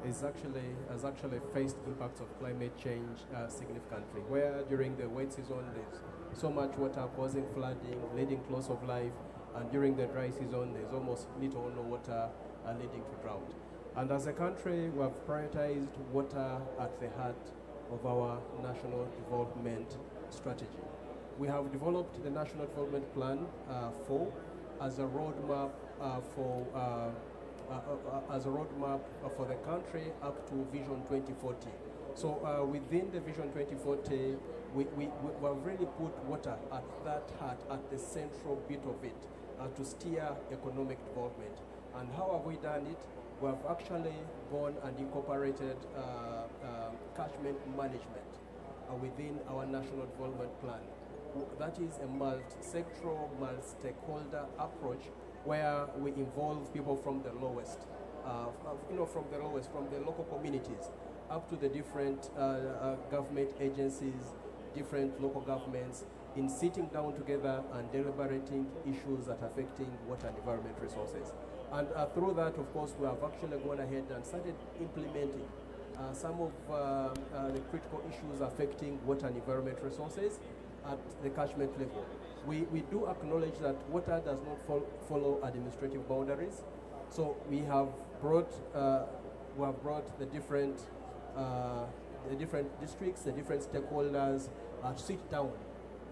has actually faced impacts of climate change significantly, where during the wet season there's so much water causing flooding, leading to loss of life, and during the dry season there's almost little or no water leading to drought. And as a country, we have prioritized water at the heart of our national development strategy. We have developed the National Development Plan 4 as a roadmap for the country up to Vision 2040. So within the Vision 2040, we have really put water at that heart, at the central bit of it, to steer economic development. And how have we done it? We have actually gone and incorporated catchment management within our National Development Plan. That is a multi-sectoral, multi-stakeholder approach where we involve people from the lowest, from the local communities up to the different government agencies, different local governments, in sitting down together and deliberating issues that are affecting water and environment resources. And through that, of course, we have actually gone ahead and started implementing some of the critical issues affecting water and environment resources at the catchment level. We do acknowledge that water does not follow administrative boundaries, so we have brought the different districts, the different stakeholders to sit down.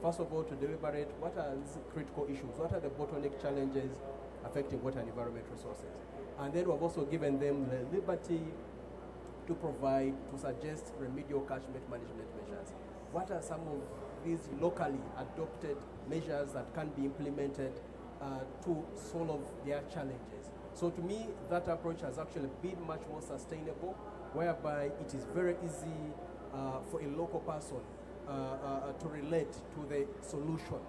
First of all, to deliberate what are these critical issues, what are the bottleneck challenges affecting water and environment resources, and then we've also given them the liberty to provide, to suggest remedial catchment management measures. What are some of these locally adopted measures that can be implemented to solve their challenges? So to me, that approach has actually been much more sustainable, whereby it is very easy for a local person to relate to the solution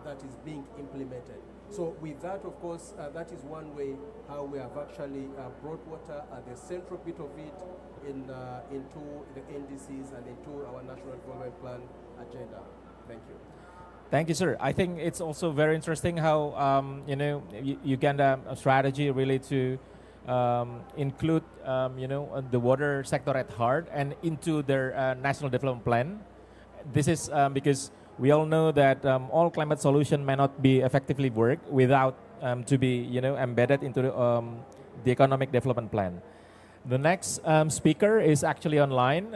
that is being implemented. So with that, of course, that is one way how we have actually brought water at the central bit of it into the NDCs and into our National Development Plan agenda. Thank you. Thank you, sir. I think it's also very interesting how Uganda strategy really to include the water sector at heart and into their national development plan. This is because we all know that all climate solution may not be effectively work without to be embedded into the economic development plan. The next speaker is actually online.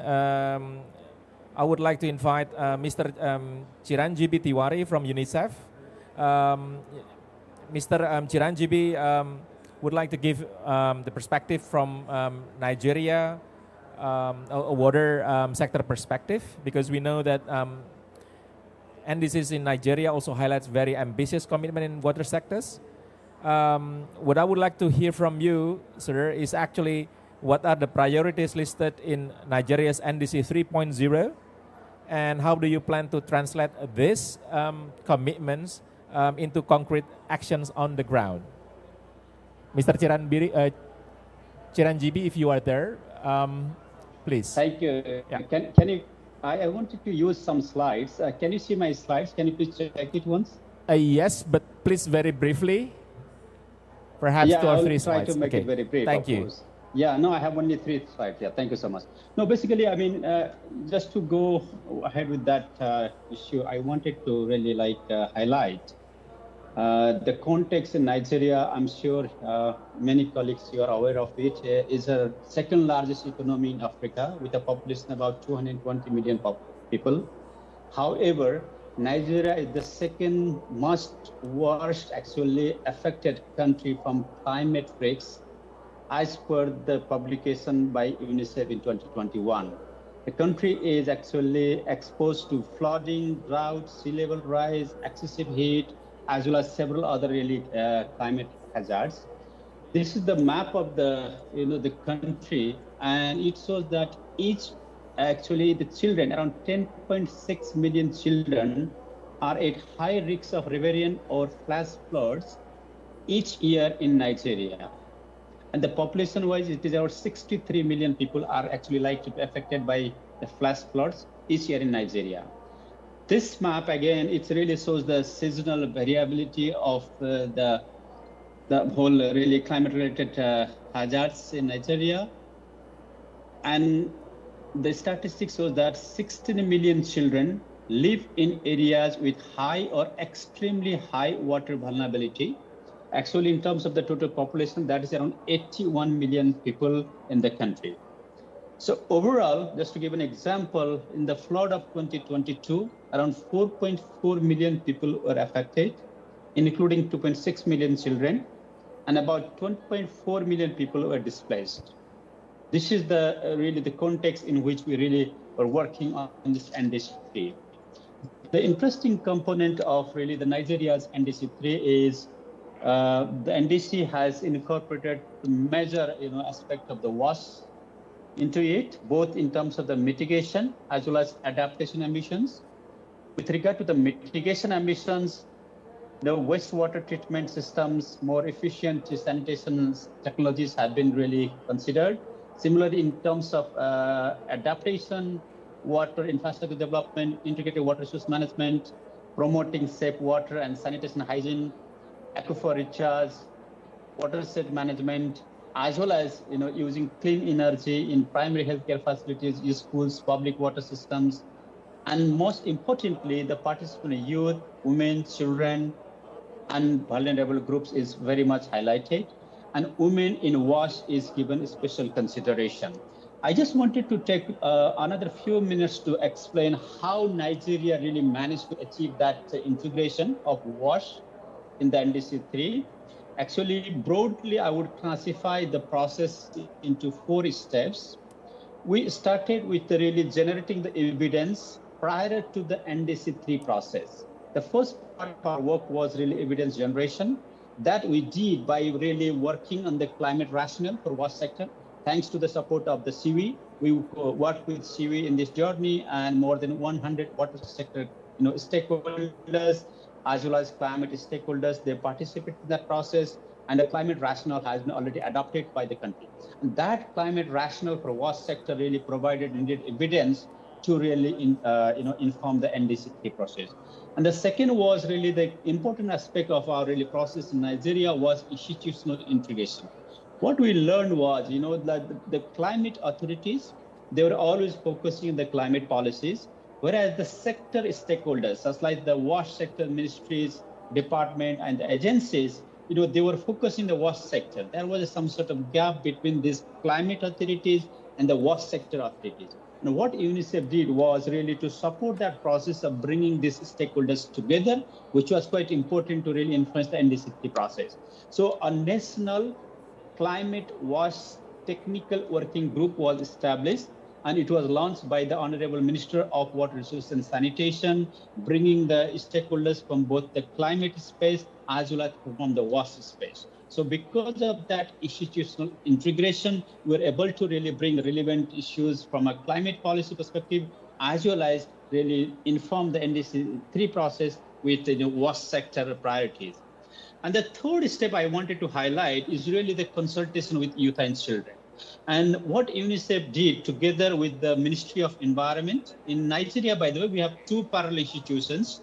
I would like to invite Mr. Chiranjeevi Tiwari from UNICEF. Mr. Chiranjeevi would like to give the perspective from Nigeria, a water sector perspective, because we know that NDCs in Nigeria also highlights very ambitious commitment in water sectors. What I would like to hear from you, sir, is actually what are the priorities listed in Nigeria's NDC 3.0, and how do you plan to translate these commitments into concrete actions on the ground? Mr. Chiranjeevi, if you are there, please. Thank you. Yeah. Can you? I wanted to use some slides. Can you see my slides? Can you please check it once? Yes, but please very briefly. Perhaps 2 or 3 slides. Yeah, I'll try to make it very brief. Thank you. Course. Yeah, no, I have only 3 slides. Yeah, thank you so much. No, basically, I mean, just to go ahead with that issue, I wanted to really highlight the context in Nigeria. I'm sure many colleagues, you are aware of it, is the second largest economy in Africa with a population about 220 million people. However, Nigeria is the second most worst actually affected country from climate risks as per the publication by UNICEF in 2021. The country is actually exposed to flooding, drought, sea level rise, excessive heat, as well as several other really climate hazards. This is the map of the the country, and it shows that each actually the children, around 10.6 million children, are at high risk of riverian or flash floods each year in Nigeria. And the population-wise, it is about 63 million people are actually likely to be affected by the flash floods each year in Nigeria. This map, again, it really shows the seasonal variability of the whole really climate-related hazards in Nigeria. And the statistics shows that 16 million children live in areas with high or extremely high water vulnerability. Actually, in terms of the total population, that is around 81 million people in the country. So overall, just to give an example, in the flood of 2022, around 4.4 million people were affected, including 2.6 million children, and about 20.4 million people were displaced. This is the really the context in which we really are working on this NDC. The interesting component of really the Nigeria's NDC3 is the NDC has incorporated the major aspect of the WASH into it, both in terms of the mitigation as well as adaptation ambitions. With regard to the mitigation ambitions, the wastewater treatment systems, more efficient sanitation technologies have been really considered. Similarly, in terms of adaptation, water infrastructure development, integrated water resource management, promoting safe water and sanitation hygiene, aquifer recharge, watershed management, as well as using clean energy in primary healthcare facilities, schools, public water systems, and most importantly, the participant youth, women, children, and vulnerable groups is very much highlighted, and women in WASH is given special consideration. I just wanted to take another few minutes to explain how Nigeria really managed to achieve that integration of WASH in the NDC3. Actually, broadly, I would classify the process into 4 steps. We started with really generating the evidence prior to the NDC3 process. The first part of our work was really evidence generation. That we did by really working on the climate rationale for WASH sector. Thanks to the support of the CIWI, we worked with CIWI in this journey, and more than 100 water sector stakeholders, as well as climate stakeholders, they participated in that process, and the climate rationale has been already adopted by the country. And that climate rationale for WASH sector really provided needed evidence to really inform the NDC3 process. And the second was really the important aspect of our really process in Nigeria was institutional integration. What we learned was, that the climate authorities, they were always focusing on the climate policies, whereas the sector stakeholders, such like the WASH sector ministries, department, and the agencies, they were focusing the WASH sector. There was some sort of gap between these climate authorities and the WASH sector authorities. And what UNICEF did was really to support that process of bringing these stakeholders together, which was quite important to really influence the NDC3 process. So a national climate WASH technical working group was established, and it was launched by the Honorable Minister of Water Resources and Sanitation, bringing the stakeholders from both the climate space as well as from the WASH space. So because of that institutional integration, we're able to really bring relevant issues from a climate policy perspective, as well as really inform the NDC3 process with the WASH sector priorities. And the third step I wanted to highlight is really the consultation with youth and children. And what UNICEF did together with the Ministry of Environment, in Nigeria, by the way, we have 2 parallel institutions.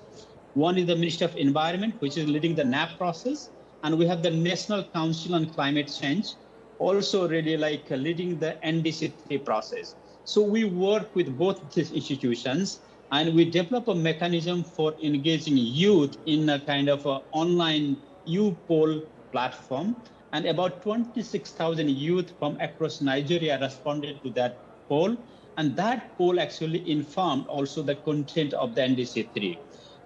One is the Ministry of Environment, which is leading the NAP process, and we have the National Council on Climate Change, also really leading the NDC3 process. So we work with both these institutions, and we develop a mechanism for engaging youth in a kind of a online U-Poll platform. And about 26,000 youth from across Nigeria responded to that poll. And that poll actually informed also the content of the NDC3.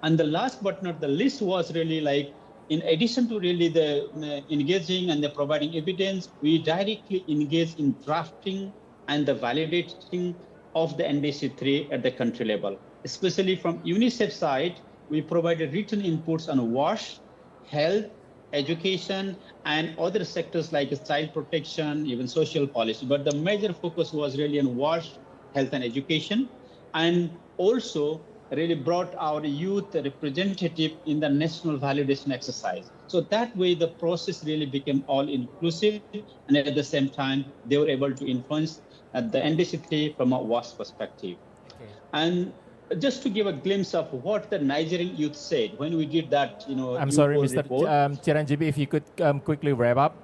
And the last but not the least was really in addition to really the engaging and the providing evidence, we directly engage in drafting and the validating of the NDC3 at the country level. Especially from UNICEF side, we provided written inputs on WASH, health, education, and other sectors like child protection, even social policy. But the major focus was really on WASH, health and education, and also really brought our youth representative in the national validation exercise. So that way the process really became all inclusive, and at the same time they were able to influence the NDC3 from a WASP perspective. Okay. And just to give a glimpse of what the Nigerian youth said when we did that, I'm youth sorry, poll Mr. report. Chiranjeevi, if you could quickly wrap up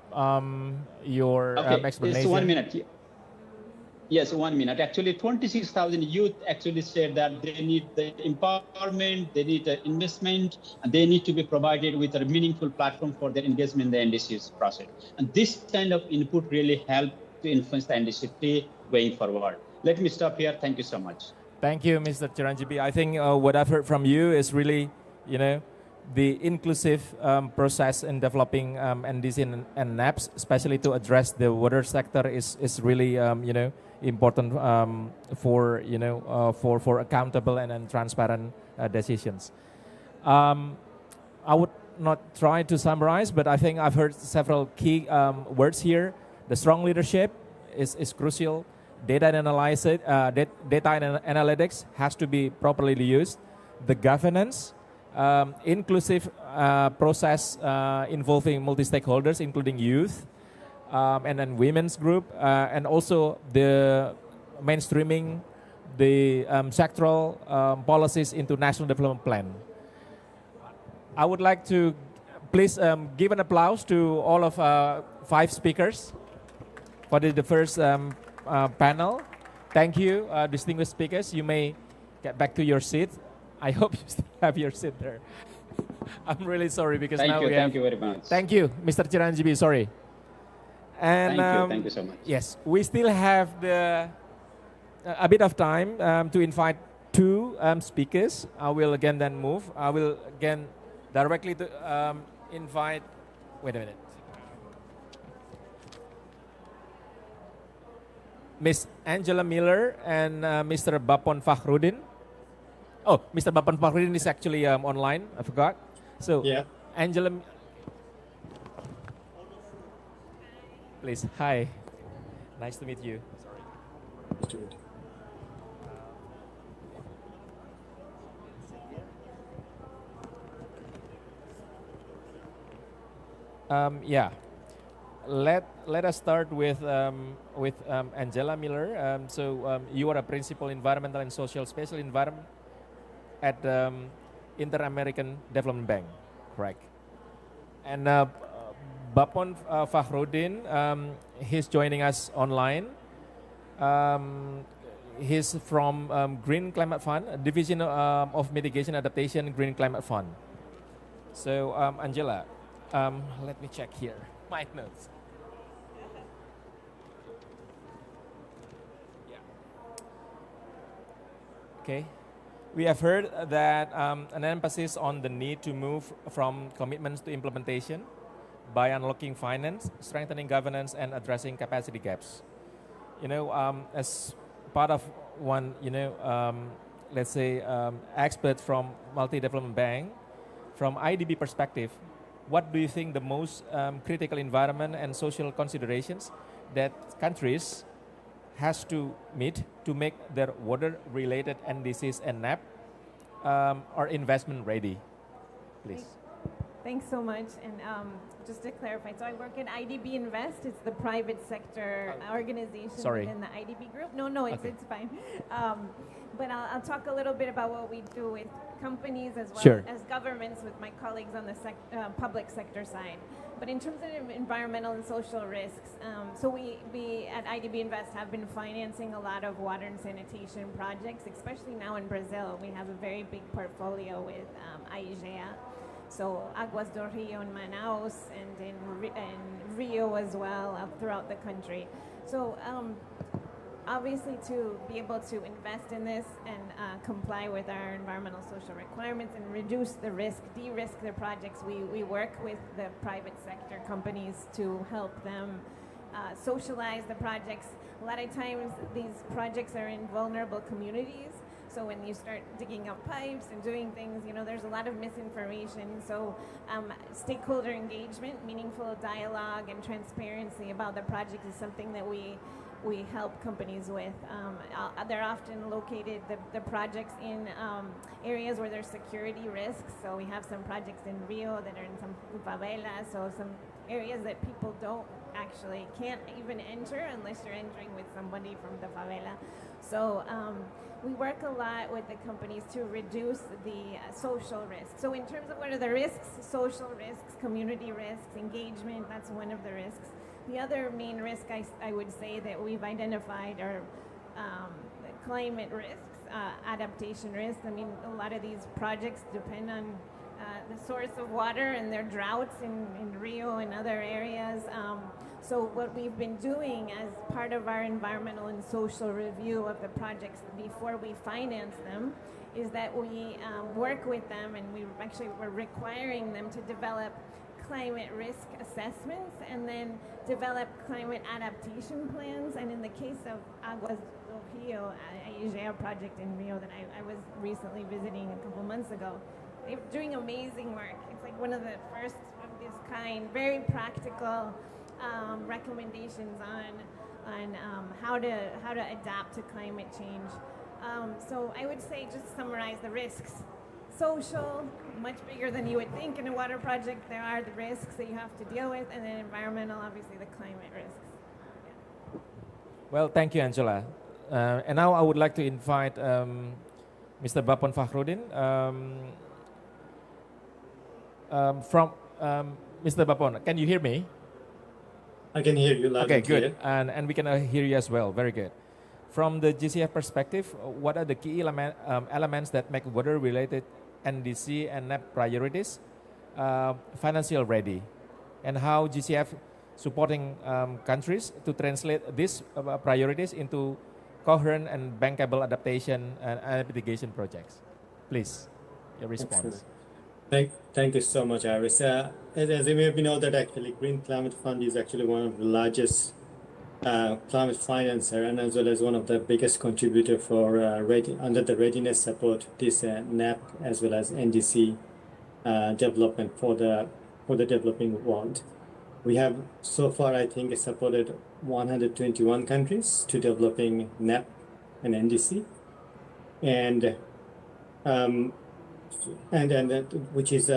your explanation. It's 1 minute. Yes, 1 minute. Actually, 26,000 youth actually said that they need the empowerment, they need the investment, and they need to be provided with a meaningful platform for their engagement in the NDC's process. And this kind of input really helped to influence the NDC3 going forward. Let me stop here. Thank you so much. Thank you, Mr. Chiranjeevi. I think what I've heard from you is really, the inclusive process in developing NDC and NAPs, especially to address the water sector, is really, important for accountable and transparent decisions. I would not try to summarize, but I think I've heard several key words here. The strong leadership is crucial. Data and analytics has to be properly used. The governance, inclusive process involving multi-stakeholders, including youth, and then women's group, and also the mainstreaming the sectoral policies into national development plan. I would like to please give an applause to all of 5 speakers for the first panel. Thank you, distinguished speakers. You may get back to your seat. I hope you still have your seat there. I'm really sorry because thank now you, we thank have... you very much. Thank you, Mr. Chiranjeevi, sorry. And thank you so much. Yes, we still have a bit of time to invite 2 speakers. I will again then move. I will again directly to invite, wait a minute. Miss Angela Miller and Mr. Bapon Fakhrudin. Oh, Mr. Bapon Fakhrudin is actually online. I forgot. So, yeah. Angela, please. Hi. Nice to meet you. Sorry. Nice to meet you. Yeah. Let us start with Angela Miller. You are a principal environmental and social spatial environment at Inter-American Development Bank, correct? And Bapon Fakhrudin, he's joining us online. He's from Green Climate Fund, Division of Mitigation Adaptation Green Climate Fund. So Angela, let me check here my notes. Okay, we have heard that an emphasis on the need to move from commitments to implementation by unlocking finance, strengthening governance, and addressing capacity gaps. As part of one, let's say, expert from Multi-Development Bank, from IDB perspective, what do you think the most critical environment and social considerations that countries has to meet to make their water-related NDCs and NAP are investment ready? Please. Thanks so much. And just to clarify, so I work at IDB Invest. It's the private sector organization within the IDB group. No, it's fine. But I'll talk a little bit about what we do with companies as well as governments with my colleagues on the public sector side. But in terms of environmental and social risks, so we at IDB Invest have been financing a lot of water and sanitation projects, especially now in Brazil. We have a very big portfolio with AIGEA. So Aguas do Rio in Manaus and in Rio as well throughout the country. So obviously to be able to invest in this and comply with our environmental social requirements and reduce the risk, de-risk their projects, we work with the private sector companies to help them socialize the projects. A lot of times these projects are in vulnerable communities. So when you start digging up pipes and doing things, there's a lot of misinformation. So stakeholder engagement, meaningful dialogue and transparency about the project is something that we we help companies with. They're often located, the projects in areas where there's security risks. So we have some projects in Rio that are in some favelas, so some areas that people can't even enter unless you're entering with somebody from the favela. So we work a lot with the companies to reduce the social risks. So in terms of what are the risks, social risks, community risks, engagement, that's one of the risks. The other main risk I would say that we've identified are climate risks, adaptation risks. I mean, a lot of these projects depend on the source of water, and there are droughts in Rio and other areas. So what we've been doing as part of our environmental and social review of the projects before we finance them is that we work with them, and we're requiring them to develop climate risk assessments and then develop climate adaptation plans. And in the case of Aguas do Rio, a project in Rio that I was recently visiting a couple months ago, they're doing amazing work. It's like one of the first of this kind, very practical recommendations on how to adapt to climate change. So I would say, just to summarize the risks: social, much bigger than you would think in a water project. There are the risks that you have to deal with, and then environmental, obviously the climate risks. Yeah. Well, thank you, Angela. And now I would like to invite Mr. Bapon Fakhrudin from Mr. Bapon. Can you hear me? I can hear you loud and clear. Okay, good. And we can hear you as well. Very good. From the GCF perspective, what are the key elements that make water-related NDC and NAP priorities financial ready? And how GCF supporting countries to translate these priorities into coherent and bankable adaptation and mitigation projects? Please, your response. Thank you so much, Iris. As you may know, that actually Green Climate Fund is actually one of the largest climate financer, and as well as one of the biggest contributor for under the readiness support, this NAP as well as NDC development for the developing world. We have so far, I think, supported 121 countries to developing NAP and NDC, and which is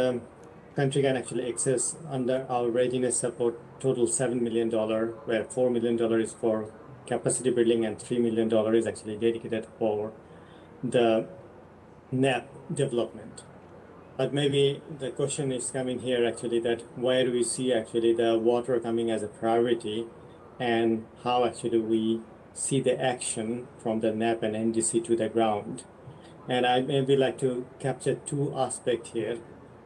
country can actually access under our readiness support total $7 million, where $4 million is for capacity building and $3 million is actually dedicated for the NAP development. But maybe the question is coming here actually, that where do we see actually the water coming as a priority, and how actually we see the action from the NAP and NDC to the ground. And I maybe like to capture two aspects here,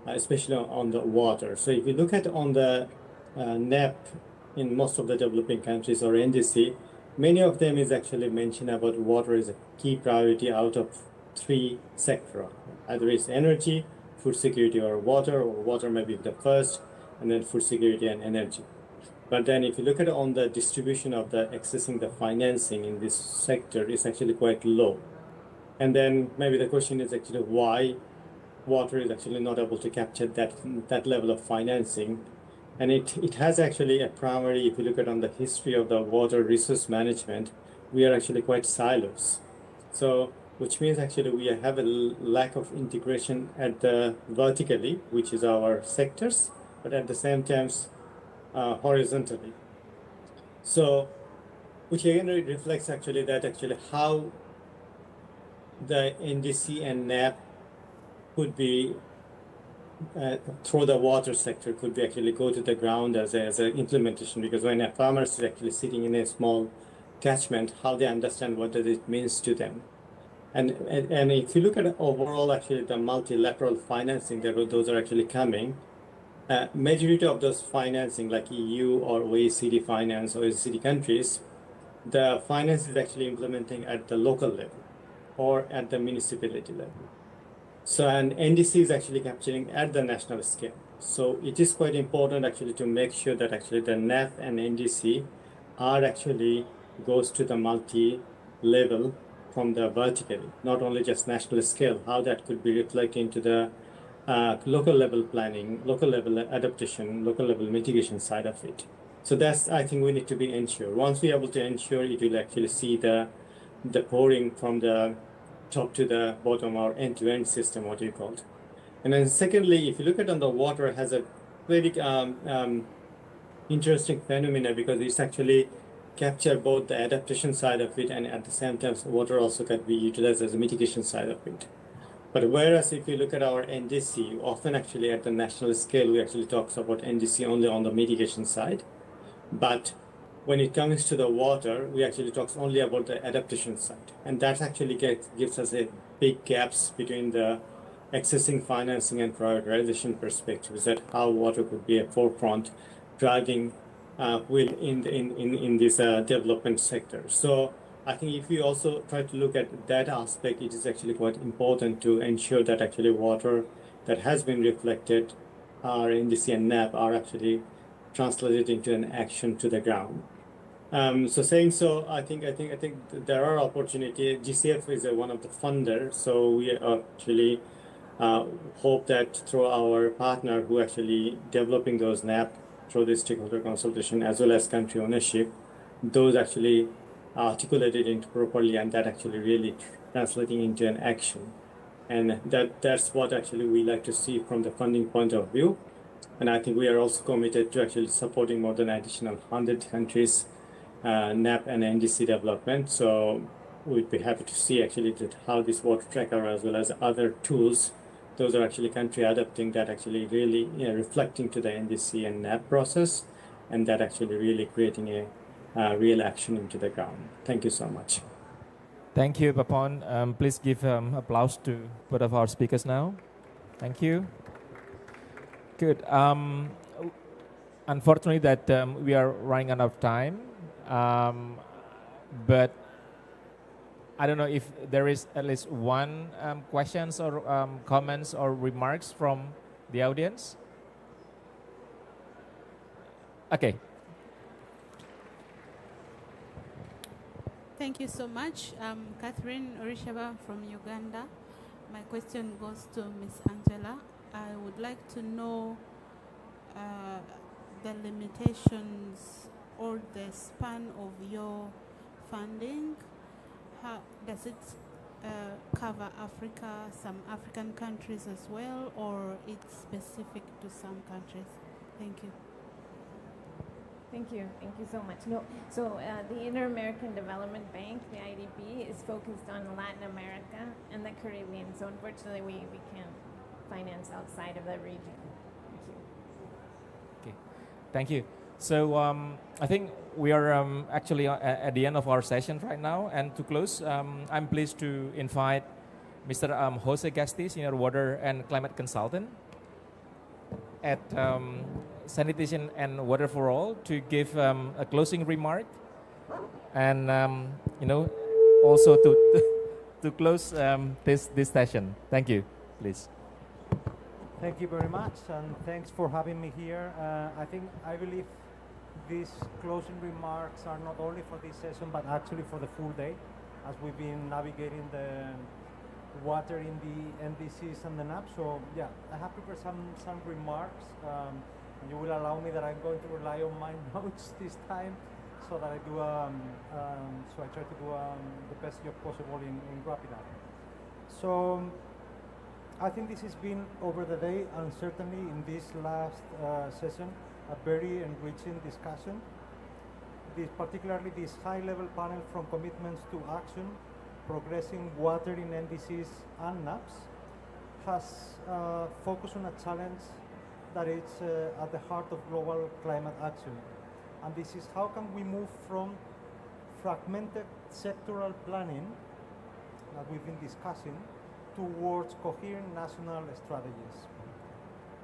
especially on the water. So if you look at on the NAP in most of the developing countries, or NDC, many of them is actually mentioned about water is a key priority out of three sectors. Either it's energy, food security, or water may be the first, and then food security and energy. But then if you look at on the distribution of the accessing the financing in this sector, is actually quite low. And then maybe the question is actually why water is actually not able to capture that level of financing. And it has actually a primary, if you look at on the history of the water resource management, we are actually quite silos. So, which means actually we have a lack of integration at the vertically, which is our sectors, but at the same time, horizontally. So, which again reflects actually that actually how the NDC and NAP could be through the water sector could be actually go to the ground as an implementation, because when a farmer is actually sitting in a small catchment, how they understand what does it means to them. And if you look at overall actually the multilateral financing, those are actually coming. Majority of those financing like EU or OECD finance or OECD countries, the finance is actually implementing at the local level or at the municipality level. So, and NDC is actually capturing at the national scale. So it is quite important actually to make sure that actually the NAP and NDC are actually goes to the multi-level from the vertically, not only just national scale, how that could be reflected into the local level planning, local level adaptation, local level mitigation side of it. So that's, I think we need to be ensured. Once we're able to ensure, it will actually see the pouring from the top to the bottom, or end-to-end system, what you call it. And then secondly, if you look at on the water, has a very interesting phenomena, because it's actually capture both the adaptation side of it, and at the same time, water also can be utilized as a mitigation side of it. But whereas if you look at our NDC, often actually at the national scale, we actually talk about NDC only on the mitigation side. But when it comes to the water, we actually talk only about the adaptation side. And that actually gives us a big gaps between the accessing financing and prioritization perspectives, that how water could be a forefront driving wheel in this development sector. So I think if you also try to look at that aspect, it is actually quite important to ensure that actually water that has been reflected, our NDC and NAP, are actually translated into an action to the ground. So saying so, I think there are opportunities. GCF is one of the funders, so we actually hope that through our partner who actually developing those NAP through the stakeholder consultation as well as country ownership, those actually articulated into properly, and that actually really translating into an action. And that's what actually we like to see from the funding point of view. And I think we are also committed to actually supporting more than additional 100 countries, NAP and NDC development. So we'd be happy to see actually that how this water tracker as well as other tools, those are actually country adapting, that actually really reflecting to the NDC and NAP process, and that actually really creating a real action into the ground. Thank you so much. Thank you, Papon. Please give applause to both of our speakers now. Thank you. Good. Unfortunately, that we are running out of time, but I don't know if there is at least one questions or comments or remarks from the audience. Okay. Thank you so much. Catherine Orishaba from Uganda. My question goes to Ms. Angela. I would like to know the limitations or the span of your funding. How does it cover Africa, some African countries as well, or it's specific to some countries? Thank you. Thank you so much. No, so the Inter-American Development Bank, the IDB, is focused on Latin America and the Caribbean. So unfortunately, we can't finance outside of that region. Thank you. Okay, thank you. So I think we are actually at the end of our session right now. And to close, I'm pleased to invite Mr. Jose Gasti, Senior Water and Climate Consultant at Sanitation and Water for All, to give a closing remark, and also to close this session. Thank you, please. Thank you very much, and thanks for having me here. I believe these closing remarks are not only for this session, but actually for the full day, as we've been navigating the water in the NDCs and the NAP. So yeah, I have prepared some remarks. You will allow me that I'm going to rely on my notes this time, so that I do so I try to do the best job possible in wrapping up. So I think this has been over the day, and certainly in this last session, a very enriching discussion. Particularly this high-level panel from commitments to action, progressing water in NDCs and NAPs, has focused on a challenge that is at the heart of global climate action. And this is how can we move from fragmented sectoral planning that we've been discussing towards coherent national strategies.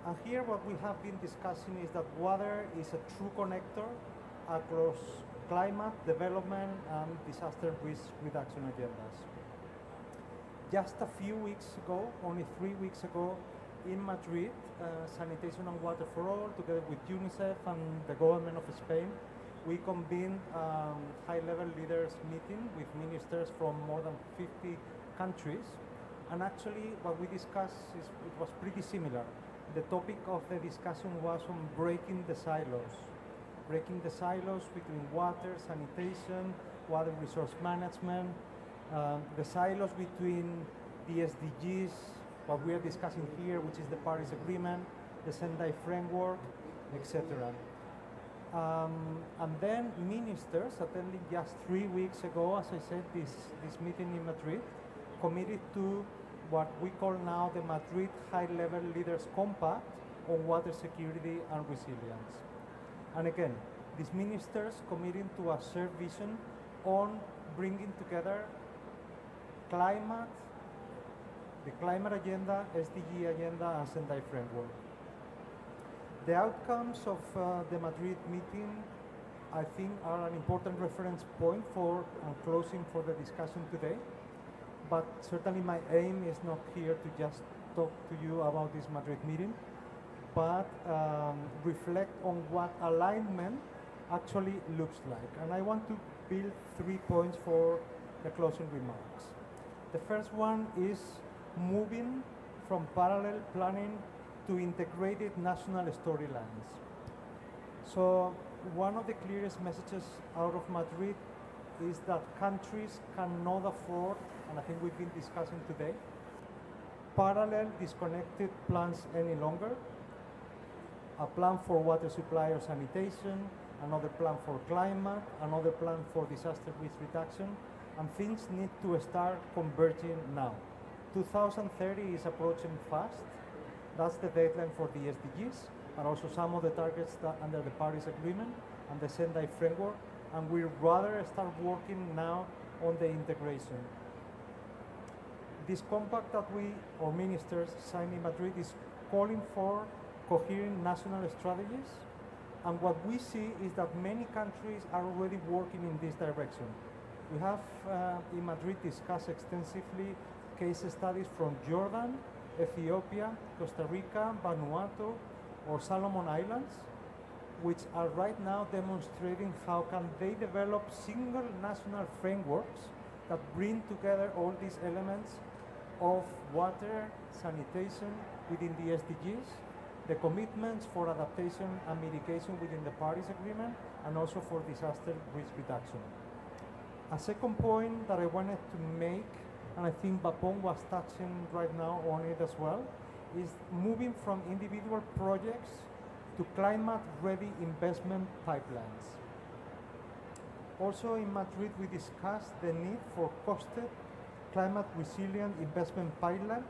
And here what we have been discussing is that water is a true connector across climate, development, and disaster risk reduction agendas. Just a few weeks ago, only 3 weeks ago, in Madrid, Sanitation and Water for All, together with UNICEF and the government of Spain, we convened a high-level leaders meeting with ministers from more than 50 countries. And actually, what we discussed it was pretty similar. The topic of the discussion was on breaking the silos. breaking the silos between water, sanitation, water resource management, the silos between the SDGs, what we are discussing here, which is the Paris Agreement, the Sendai Framework, etc. And then ministers attending just 3 weeks ago, as I said, this meeting in Madrid, committed to what we call now the Madrid High-Level Leaders Compact on water security and resilience. And again, these ministers committing to a shared vision on bringing together climate, the climate agenda, SDG agenda, and Sendai Framework. The outcomes of the Madrid meeting, I think, are an important reference point for closing for the discussion today. But certainly my aim is not here to just talk to you about this Madrid meeting, but reflect on what alignment actually looks like. And I want to build 3 points for the closing remarks. The first one is moving from parallel planning to integrated national storylines. So one of the clearest messages out of Madrid is that countries cannot afford, and I think we've been discussing today, parallel disconnected plans any longer. A plan for water supply or sanitation, another plan for climate, another plan for disaster risk reduction, and things need to start converging now. 2030 is approaching fast. That's the deadline for the SDGs, and also some of the targets that under the Paris Agreement and the Sendai Framework, and we'd rather start working now on the integration. This compact that our ministers signed in Madrid is calling for coherent national strategies, and what we see is that many countries are already working in this direction. We have in Madrid discussed extensively case studies from Jordan, Ethiopia, Costa Rica, Vanuatu, or Solomon Islands, which are right now demonstrating how can they develop single national frameworks that bring together all these elements of water, sanitation within the SDGs, the commitments for adaptation and mitigation within the Paris Agreement, and also for disaster risk reduction. A second point that I wanted to make, and I think Bapon was touching right now on it as well, is moving from individual projects to climate-ready investment pipelines. Also in Madrid, we discussed the need for costed, climate-resilient investment pipelines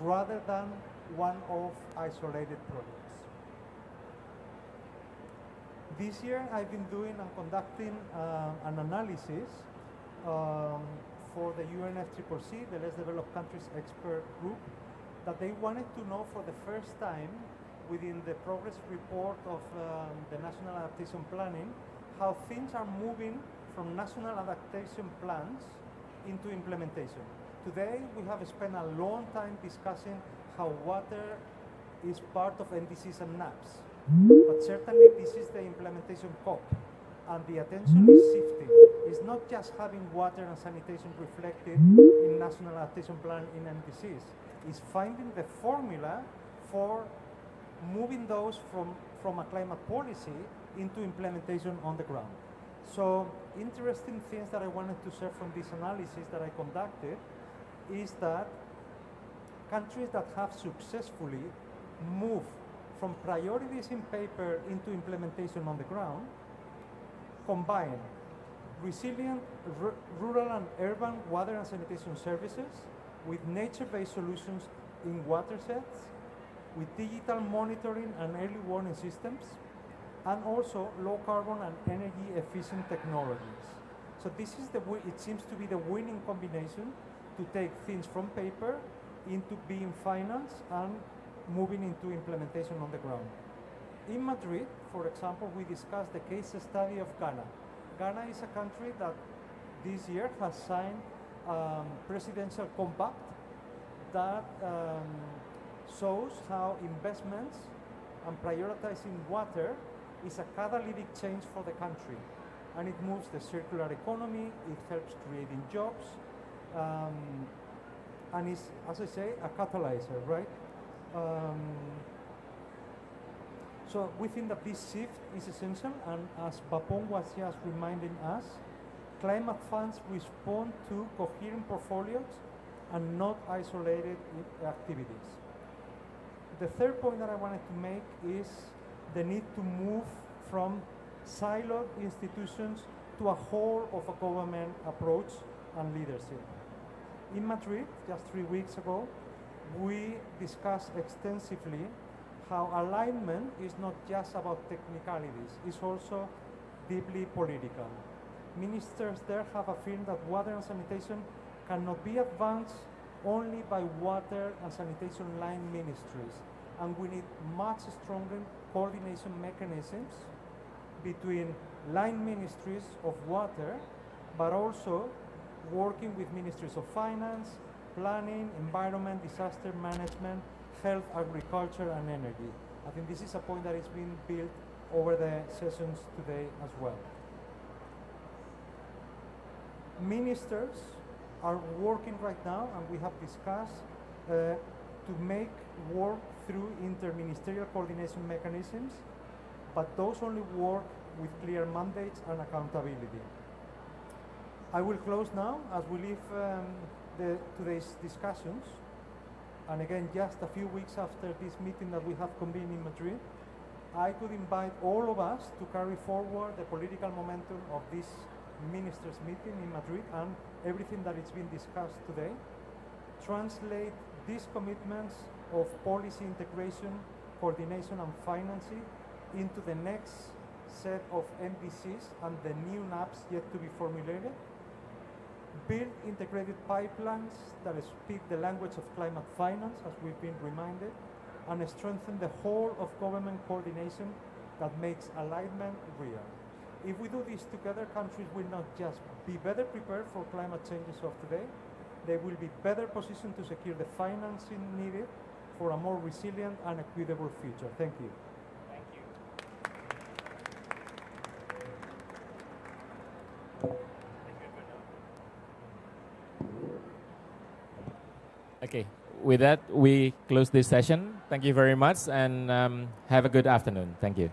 rather than one-off isolated projects. This year, I've been doing and conducting an analysis for the UNFCCC, the Less Developed Countries Expert Group, that they wanted to know for the first time within the progress report of the National Adaptation Planning, how things are moving from national adaptation plans into implementation. Today, we have spent a long time discussing how water is part of NDCs and NAPs, but certainly this is the implementation COP, and the attention is shifting. It's not just having water and sanitation reflected in National Adaptation Plan in NDCs, it's finding the formula for moving those from a climate policy into implementation on the ground. So interesting things that I wanted to share from this analysis that I conducted is that countries that have successfully moved from priorities in paper into implementation on the ground combine resilient rural and urban water and sanitation services with nature-based solutions in watersheds, with digital monitoring and early warning systems, and also low carbon and energy efficient technologies. So this is it seems to be the winning combination to take things from paper into being financed and moving into implementation on the ground. In Madrid, for example, we discussed the case study of Ghana. Ghana is a country that this year has signed presidential compact that shows how investments and prioritizing water is a catalytic change for the country, and it moves the circular economy, it helps creating jobs, and is, as I say, a catalyzer, right? So we think that this shift is essential, and as Bapong was just reminding us, climate funds respond to coherent portfolios and not isolated activities. The third point that I wanted to make is the need to move from siloed institutions to a whole of a government approach and leadership. In Madrid, just 3 weeks ago, we discussed extensively how alignment is not just about technicalities, it's also deeply political. Ministers there have affirmed that water and sanitation cannot be advanced only by water and sanitation line ministries, and we need much stronger coordination mechanisms between line ministries of water, but also working with ministries of finance, planning, environment, disaster management, health, agriculture, and energy. I think this is a point that is being built over the sessions today as well. Ministers are working right now, and we have discussed to make work through interministerial coordination mechanisms, but those only work with clear mandates and accountability. I will close now as we leave today's discussions. And again, just a few weeks after this meeting that we have convened in Madrid, I could invite all of us to carry forward the political momentum of this ministers' meeting in Madrid and everything that is being discussed today, translate these commitments of policy integration, coordination, and financing into the next set of NDCs and the new NAPs yet to be formulated, build integrated pipelines that speak the language of climate finance, as we've been reminded, and strengthen the whole of government coordination that makes alignment real. If we do this together, countries will not just be better prepared for climate changes of today, they will be better positioned to secure the financing needed for a more resilient and equitable future. Thank you. Thank you. Okay, with that, we close this session. Thank you very much, and have a good afternoon. Thank you.